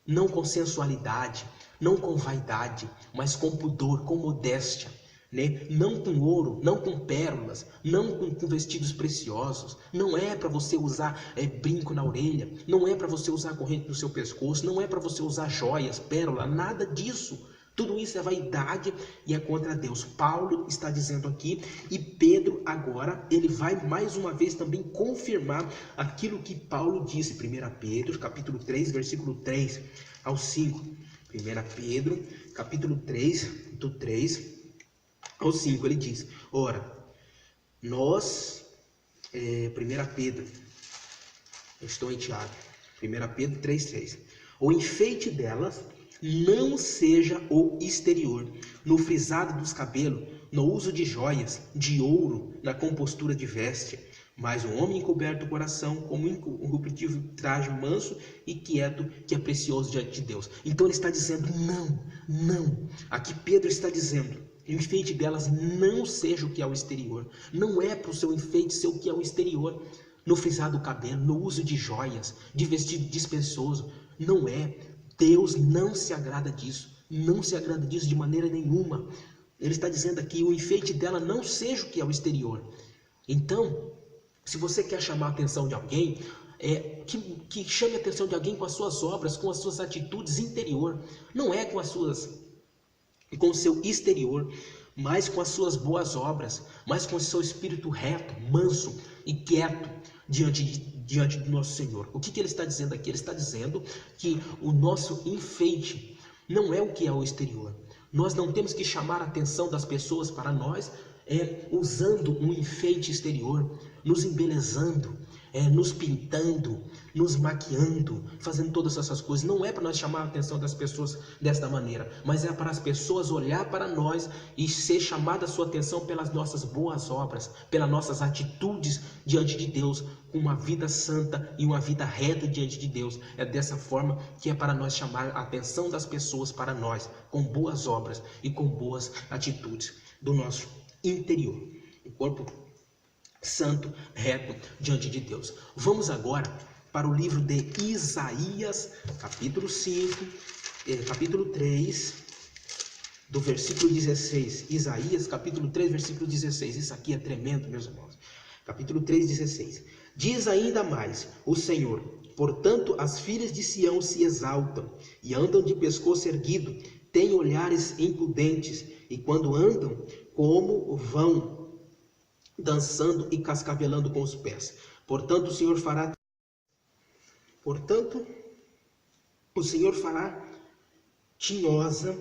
não com sensualidade, não com vaidade, mas com pudor, com modéstia, né? Não com ouro, não com pérolas, não com vestidos preciosos. Não é para você usar brinco na orelha, não é para você usar corrente no seu pescoço, não é para você usar joias, pérola, nada disso. Tudo isso é vaidade e é contra Deus. Paulo está dizendo aqui, e Pedro agora, ele vai mais uma vez também confirmar aquilo que Paulo disse. 1 Pedro, capítulo 3, versículo 3 ao 5. 1 Pedro, capítulo 3, do 3 ao 5, ele diz: ora, nós, 1 Pedro, eu estou em Tiago, 1 Pedro 3,3. O enfeite delas não seja o exterior, no frisado dos cabelos, no uso de joias, de ouro, na compostura de veste, mas o homem encoberto o coração, como um incorruptível traje manso e quieto, que é precioso diante de Deus. Então ele está dizendo, não. Aqui Pedro está dizendo, o enfeite delas não seja o que é o exterior. Não é para o seu enfeite ser o que é o exterior. No frisado do cabelo, no uso de joias, de vestido despensoso. Não é. Deus não se agrada disso. Não se agrada disso de maneira nenhuma. Ele está dizendo aqui, o enfeite dela não seja o que é o exterior. Então, se você quer chamar a atenção de alguém, que chame a atenção de alguém com as suas obras, com as suas atitudes interior. Não é com o seu exterior, mas com as suas boas obras, mas com o seu espírito reto, manso e quieto diante do nosso Senhor. O que ele está dizendo aqui? Ele está dizendo que o nosso enfeite não é o que é o exterior. Nós não temos que chamar a atenção das pessoas para nós usando um enfeite exterior, nos embelezando, nos pintando, nos maquiando, fazendo todas essas coisas. Não é para nós chamar a atenção das pessoas desta maneira, mas é para as pessoas olhar para nós e ser chamada a sua atenção pelas nossas boas obras, pelas nossas atitudes diante de Deus, com uma vida santa e uma vida reta diante de Deus. É dessa forma que é para nós chamar a atenção das pessoas para nós, com boas obras e com boas atitudes do nosso interior, o corpo santo, reto diante de Deus. Vamos agora para o livro de Isaías, capítulo 5, capítulo 3, do versículo 16. Isaías, capítulo 3, versículo 16. Isso aqui é tremendo, meus irmãos. Capítulo 3, 16. Diz ainda mais o Senhor: portanto, as filhas de Sião se exaltam e andam de pescoço erguido, têm olhares impudentes, e quando andam, como vão dançando e cascavelando com os pés. Portanto, o Senhor fará tinhosa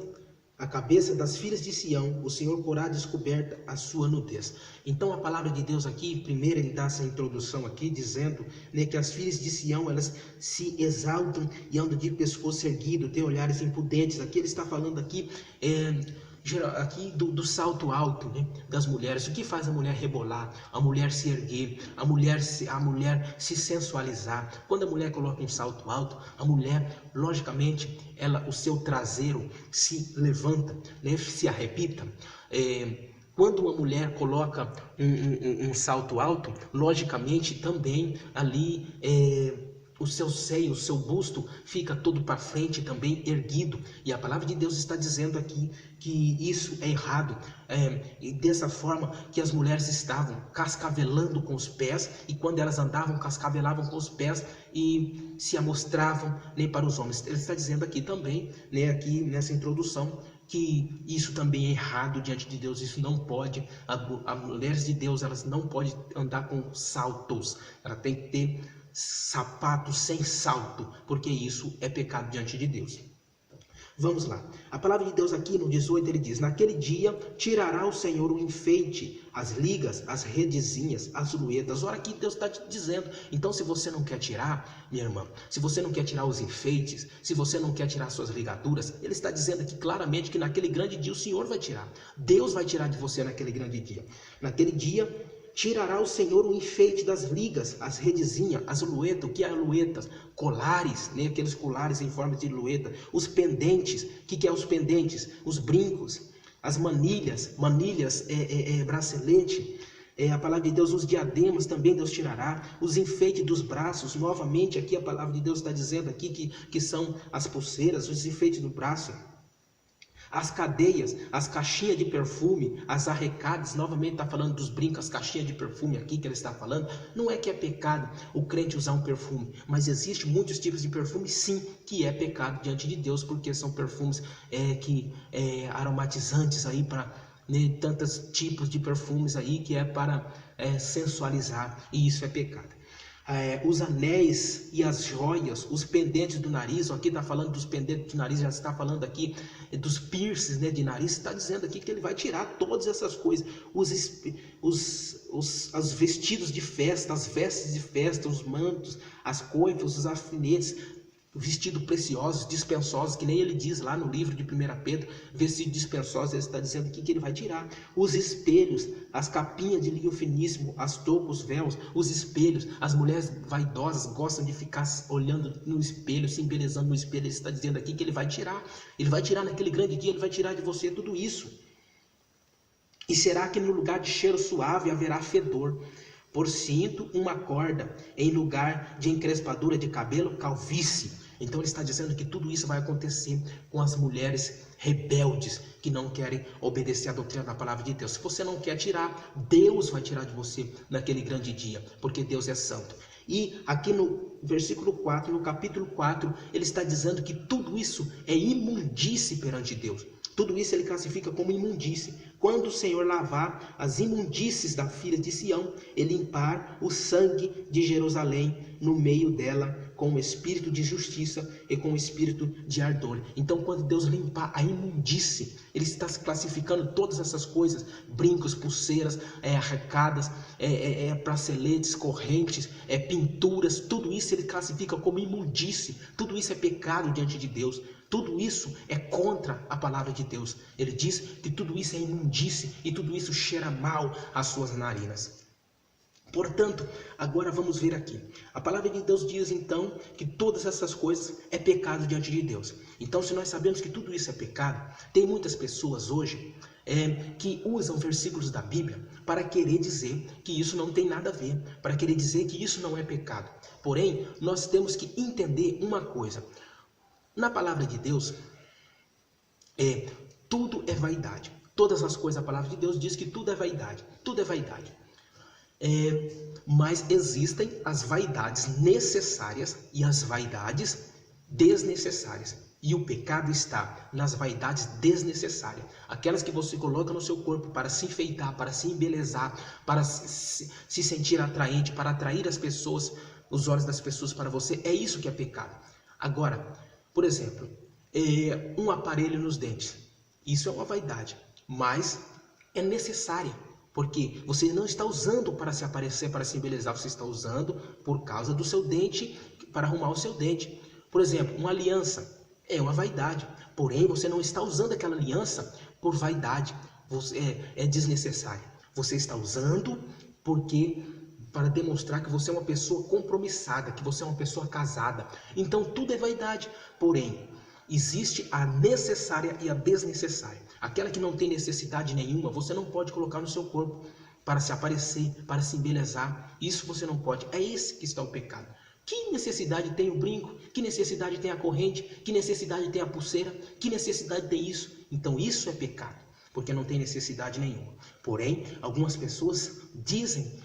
a cabeça das filhas de Sião, o Senhor porá descoberta a sua nudez. Então a palavra de Deus aqui, primeiro ele dá essa introdução aqui, dizendo, né, que as filhas de Sião, elas se exaltam e andam de pescoço erguido, têm olhares impudentes. Aqui ele está falando aqui do salto alto, né, das mulheres. O que faz a mulher rebolar, a mulher se erguer, a mulher se sensualizar? Quando a mulher coloca um salto alto, a mulher, logicamente, o seu traseiro se levanta, né, se arrebita. Quando uma mulher coloca um salto alto, logicamente também ali o seu seio, o seu busto fica todo para frente também erguido. E a palavra de Deus está dizendo aqui que isso é errado. E dessa forma que as mulheres estavam cascavelando com os pés, e quando elas andavam, cascavelavam com os pés e se amostravam, né, para os homens. Ele está dizendo aqui também, né, aqui nessa introdução, que isso também é errado diante de Deus. Isso não pode. As mulheres de Deus, elas não podem andar com saltos. Ela tem que ter sapato sem salto, porque isso é pecado diante de Deus. Vamos lá. A palavra de Deus aqui no 18, ele diz: naquele dia tirará o Senhor o enfeite, as ligas, as redezinhas, as luetas. Ora, aqui Deus está te dizendo. Então, se você não quer tirar, minha irmã, se você não quer tirar os enfeites, se você não quer tirar suas ligaduras, ele está dizendo aqui claramente que naquele grande dia o Senhor vai tirar. Deus vai tirar de você naquele grande dia. Naquele dia tirará o Senhor o enfeite das ligas, as redezinhas, as luetas. O que é luetas? Colares, né? Aqueles colares em forma de lueta. Os pendentes. O que é os pendentes? Os brincos, as manilhas, bracelete, A palavra de Deus, os diademas também Deus tirará, os enfeites dos braços, novamente aqui a palavra de Deus está dizendo aqui que são as pulseiras, os enfeites do braço, as cadeias, as caixinhas de perfume, as arrecadas, novamente está falando dos brincos, as caixinhas de perfume aqui que ele está falando. Não é que é pecado o crente usar um perfume, mas existe muitos tipos de perfume sim, que é pecado diante de Deus, porque são perfumes aromatizantes aí para, né, tantos tipos de perfumes aí que é para sensualizar, e isso é pecado. Os anéis e as joias, os pendentes do nariz, aqui está falando dos pendentes do nariz, já está falando aqui dos piercings, né, de nariz, está dizendo aqui que ele vai tirar todas essas coisas, os vestidos de festa, as vestes de festa, os mantos, as coifas, os alfinetes, vestidos preciosos, dispensosos, que nem ele diz lá no livro de 1 Pedro, vestido dispensoso, ele está dizendo aqui que ele vai tirar. Os espelhos, as capinhas de linho finíssimo, as toucas, os véus, os espelhos, as mulheres vaidosas gostam de ficar olhando no espelho, se embelezando no espelho, ele está dizendo aqui que ele vai tirar naquele grande dia, ele vai tirar de você tudo isso. E será que no lugar de cheiro suave haverá fedor? Por cinto, uma corda, em lugar de encrespadura de cabelo, calvície. Então ele está dizendo que tudo isso vai acontecer com as mulheres rebeldes que não querem obedecer à doutrina da palavra de Deus. Se você não quer tirar, Deus vai tirar de você naquele grande dia, porque Deus é santo. E aqui no versículo 4, no capítulo 4, ele está dizendo que tudo isso é imundície perante Deus. Tudo isso ele classifica como imundície. Quando o Senhor lavar as imundícies da filha de Sião e limpar o sangue de Jerusalém no meio dela com o espírito de justiça e com o espírito de ardor. Então, quando Deus limpar a imundície, ele está classificando todas essas coisas, brincos, pulseiras, arrecadas, braceletes, correntes, pinturas, tudo isso ele classifica como imundície. Tudo isso é pecado diante de Deus. Tudo isso é contra a palavra de Deus. Ele diz que tudo isso é imundície e tudo isso cheira mal às suas narinas. Portanto, agora vamos ver aqui. A palavra de Deus diz então que todas essas coisas é pecado diante de Deus. Então, se nós sabemos que tudo isso é pecado, tem muitas pessoas hoje que usam versículos da Bíblia para querer dizer que isso não tem nada a ver, para querer dizer que isso não é pecado. Porém, nós temos que entender uma coisa. Na palavra de Deus, tudo é vaidade. Todas as coisas, a palavra de Deus diz que tudo é vaidade. Tudo é vaidade. Mas existem as vaidades necessárias e as vaidades desnecessárias. E o pecado está nas vaidades desnecessárias. Aquelas que você coloca no seu corpo para se enfeitar, para se embelezar, para se sentir atraente, para atrair as pessoas, os olhos das pessoas para você. É isso que é pecado. Agora, por exemplo, um aparelho nos dentes. Isso é uma vaidade, mas é necessária. Porque você não está usando para se aparecer, para se embelezar, você está usando por causa do seu dente, para arrumar o seu dente. Por exemplo, uma aliança é uma vaidade, porém você não está usando aquela aliança por vaidade, é desnecessária. Você está usando para demonstrar que você é uma pessoa compromissada, que você é uma pessoa casada. Então tudo é vaidade, porém existe a necessária e a desnecessária. Aquela que não tem necessidade nenhuma, você não pode colocar no seu corpo para se aparecer, para se embelezar. Isso você não pode. É esse que está o pecado. Que necessidade tem o brinco? Que necessidade tem a corrente? Que necessidade tem a pulseira? Que necessidade tem isso? Então isso é pecado, porque não tem necessidade nenhuma. Porém, algumas pessoas dizem,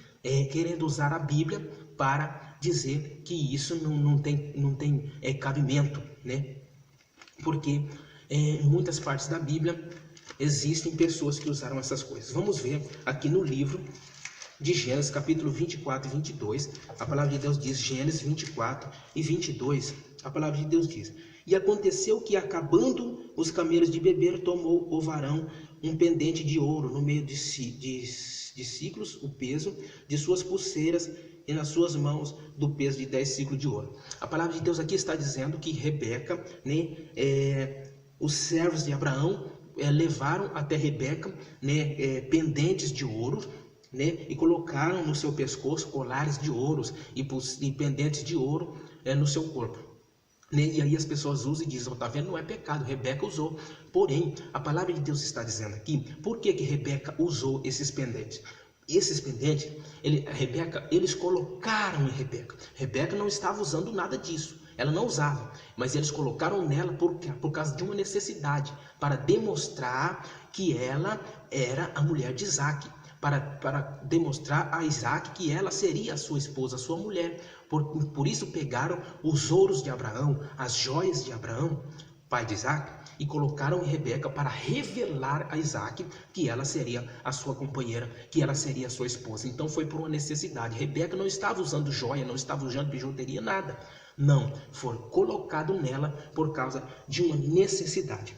querendo usar a Bíblia para dizer que isso não tem cabimento, né? Porque em muitas partes da Bíblia existem pessoas que usaram essas coisas. Vamos ver aqui no livro de Gênesis, capítulo 24 e 22. A palavra de Deus diz, Gênesis 24 e 22, a palavra de Deus diz: E aconteceu que, acabando os camelos de beber, tomou o varão um pendente de ouro no meio de ciclos, o peso de suas pulseiras, e nas suas mãos do peso de 10 ciclos de ouro. A palavra de Deus aqui está dizendo que Rebeca, os servos de Abraão levaram até Rebeca, pendentes de ouro, e colocaram no seu pescoço colares de ouros e pendentes de ouro no seu corpo. E aí as pessoas usam e dizem, tá vendo, não é pecado, Rebeca usou. Porém, a palavra de Deus está dizendo aqui, por que Rebeca usou esses pendentes? Esses pendentes, Rebeca, eles colocaram em Rebeca. Rebeca não estava usando nada disso. Ela não usava, mas eles colocaram nela por causa de uma necessidade, para demonstrar que ela era a mulher de Isaac, para demonstrar a Isaac que ela seria a sua esposa, a sua mulher. Por isso pegaram os ouros de Abraão, as joias de Abraão, pai de Isaac, e colocaram em Rebeca para revelar a Isaac que ela seria a sua companheira, que ela seria a sua esposa. Então foi por uma necessidade. Rebeca não estava usando joia, não estava usando bijuteria, nada. Não, foi colocado nela por causa de uma necessidade.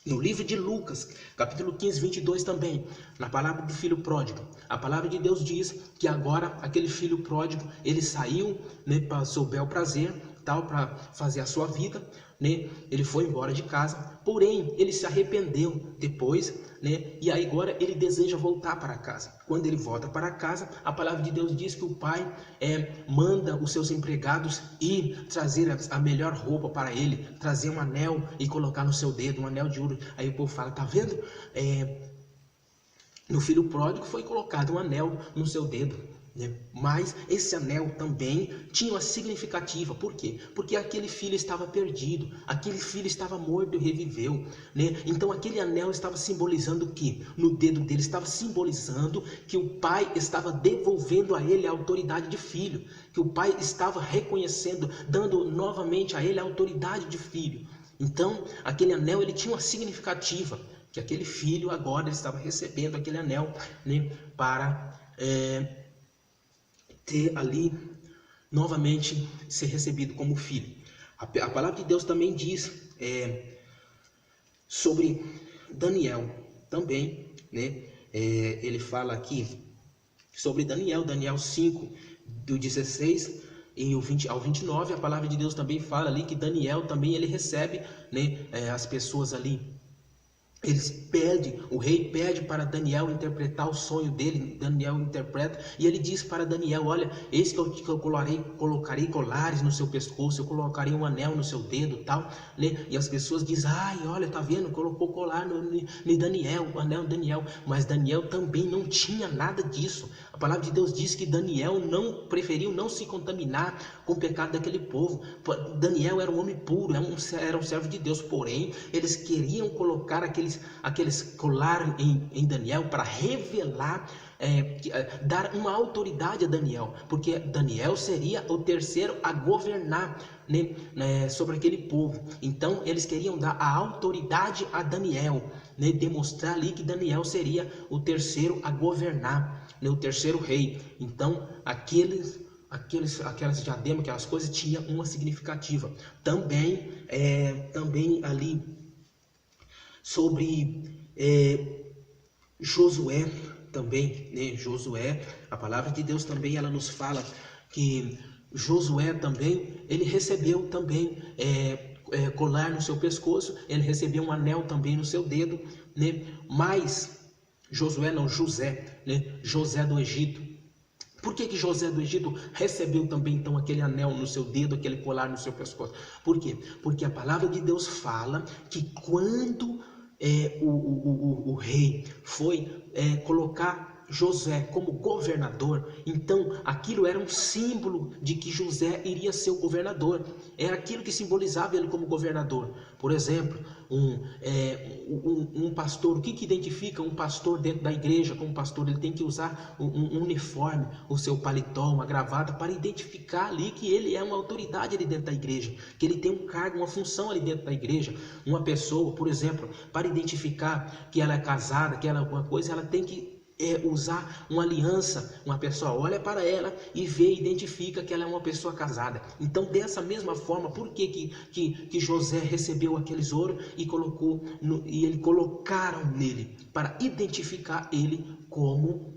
No livro de Lucas, capítulo 15, 22 também, na palavra do filho pródigo, a palavra de Deus diz que agora aquele filho pródigo, ele saiu, né, para seu bel prazer, tal, para fazer a sua vida, né? Ele foi embora de casa, porém ele se arrependeu depois, né? E aí agora ele deseja voltar para casa. Quando ele volta para casa, a palavra de Deus diz que o pai manda os seus empregados ir trazer a melhor roupa para ele, trazer um anel e colocar no seu dedo, um anel de ouro. Aí o povo fala, tá vendo? No filho pródigo foi colocado um anel no seu dedo. Mas esse anel também tinha uma significativa. Por quê? Porque aquele filho estava perdido, aquele filho estava morto e reviveu, né? Então aquele anel estava simbolizando o quê? No dedo dele estava simbolizando que o pai estava devolvendo a ele a autoridade de filho, que o pai estava reconhecendo, dando novamente a ele a autoridade de filho. Então aquele anel, ele tinha uma significativa, que aquele filho agora estava recebendo aquele anel, né, para ter ali novamente ser recebido como filho. A palavra de Deus também diz sobre Daniel também, né? Ele fala aqui sobre Daniel, Daniel 5, do 16 ao 29, a palavra de Deus também fala ali que Daniel também ele recebe, né, as pessoas ali. O rei pede para Daniel interpretar o sonho dele. Daniel interpreta e ele diz para Daniel, olha, eis que eu colocarei colares no seu pescoço, eu colocarei um anel no seu dedo, tal, né? E as pessoas dizem, ai, olha, tá vendo, colocou colar no Daniel, o anel no Daniel. Mas Daniel também não tinha nada disso. A palavra de Deus diz que Daniel preferiu não se contaminar com o pecado daquele povo. Daniel era um homem puro, era um servo de Deus, porém eles queriam colocar aqueles colar em Daniel para revelar, dar uma autoridade a Daniel, porque Daniel seria o terceiro a governar, né, sobre aquele povo. Então eles queriam dar a autoridade a Daniel, né, demonstrar ali que Daniel seria o terceiro a governar, né, o terceiro rei. Então aquelas diademas, aquelas coisas tinham uma significativa. Também ali sobre Josué também, né? Josué, a palavra de Deus também, ela nos fala que Josué também, ele recebeu também colar no seu pescoço, ele recebeu um anel também no seu dedo, né? Mas José, né? José do Egito. Por que José do Egito recebeu também então aquele anel no seu dedo, aquele colar no seu pescoço? Por quê? Porque a palavra de Deus fala que quando o rei foi colocar José como governador, então aquilo era um símbolo de que José iria ser o governador. Era aquilo que simbolizava ele como governador. Por exemplo, um pastor, o que identifica um pastor dentro da igreja como pastor? Ele tem que usar um uniforme, o seu paletó, uma gravata, para identificar ali que ele é uma autoridade ali dentro da igreja, que ele tem um cargo, uma função ali dentro da igreja. Uma pessoa, por exemplo, para identificar que ela é casada, que ela é alguma coisa, ela tem que usar uma aliança. Uma pessoa olha para ela e vê, identifica que ela é uma pessoa casada. Então, dessa mesma forma, por que José recebeu aqueles ouros e ele colocaram nele para identificar ele como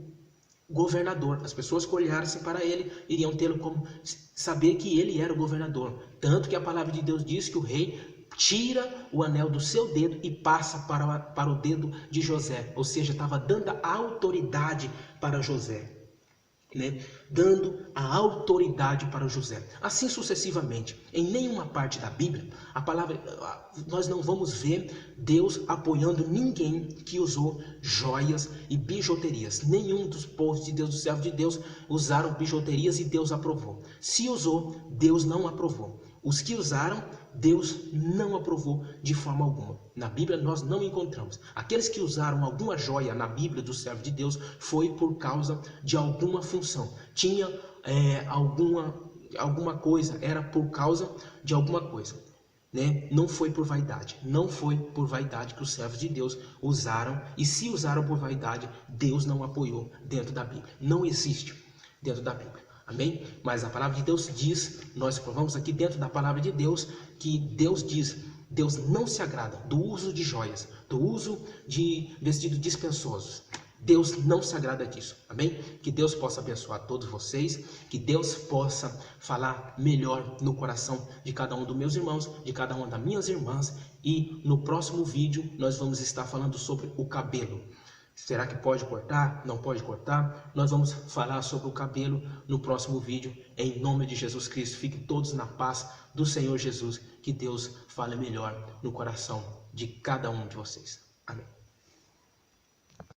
governador? As pessoas que olhassem para ele iriam tê-lo como saber que ele era o governador. Tanto que a palavra de Deus diz que o rei tira o anel do seu dedo e passa para o dedo de José, ou seja, estava dando a autoridade para José. dando a autoridade para José. Assim sucessivamente. Em nenhuma parte da Bíblia, nós não vamos ver Deus apoiando ninguém que usou joias e bijuterias. Nenhum dos povos de Deus, dos servos de Deus, usaram bijuterias e Deus aprovou. Se usou, Deus não aprovou. Os que usaram, Deus não aprovou de forma alguma. Na Bíblia nós não encontramos. Aqueles que usaram alguma joia na Bíblia do servo de Deus foi por causa de alguma função. Tinha alguma coisa, era por causa de alguma coisa. Não foi por vaidade. Não foi por vaidade que os servos de Deus usaram. E se usaram por vaidade, Deus não apoiou dentro da Bíblia. Não existe dentro da Bíblia. Amém? Mas a palavra de Deus diz, nós provamos aqui dentro da palavra de Deus, que Deus diz, Deus não se agrada do uso de joias, do uso de vestidos dispensosos. Deus não se agrada disso, amém? Que Deus possa abençoar todos vocês, que Deus possa falar melhor no coração de cada um dos meus irmãos, de cada uma das minhas irmãs, e no próximo vídeo nós vamos estar falando sobre o cabelo. Será que pode cortar? Não pode cortar? Nós vamos falar sobre o cabelo no próximo vídeo, em nome de Jesus Cristo. Fiquem todos na paz do Senhor Jesus, que Deus fale melhor no coração de cada um de vocês. Amém.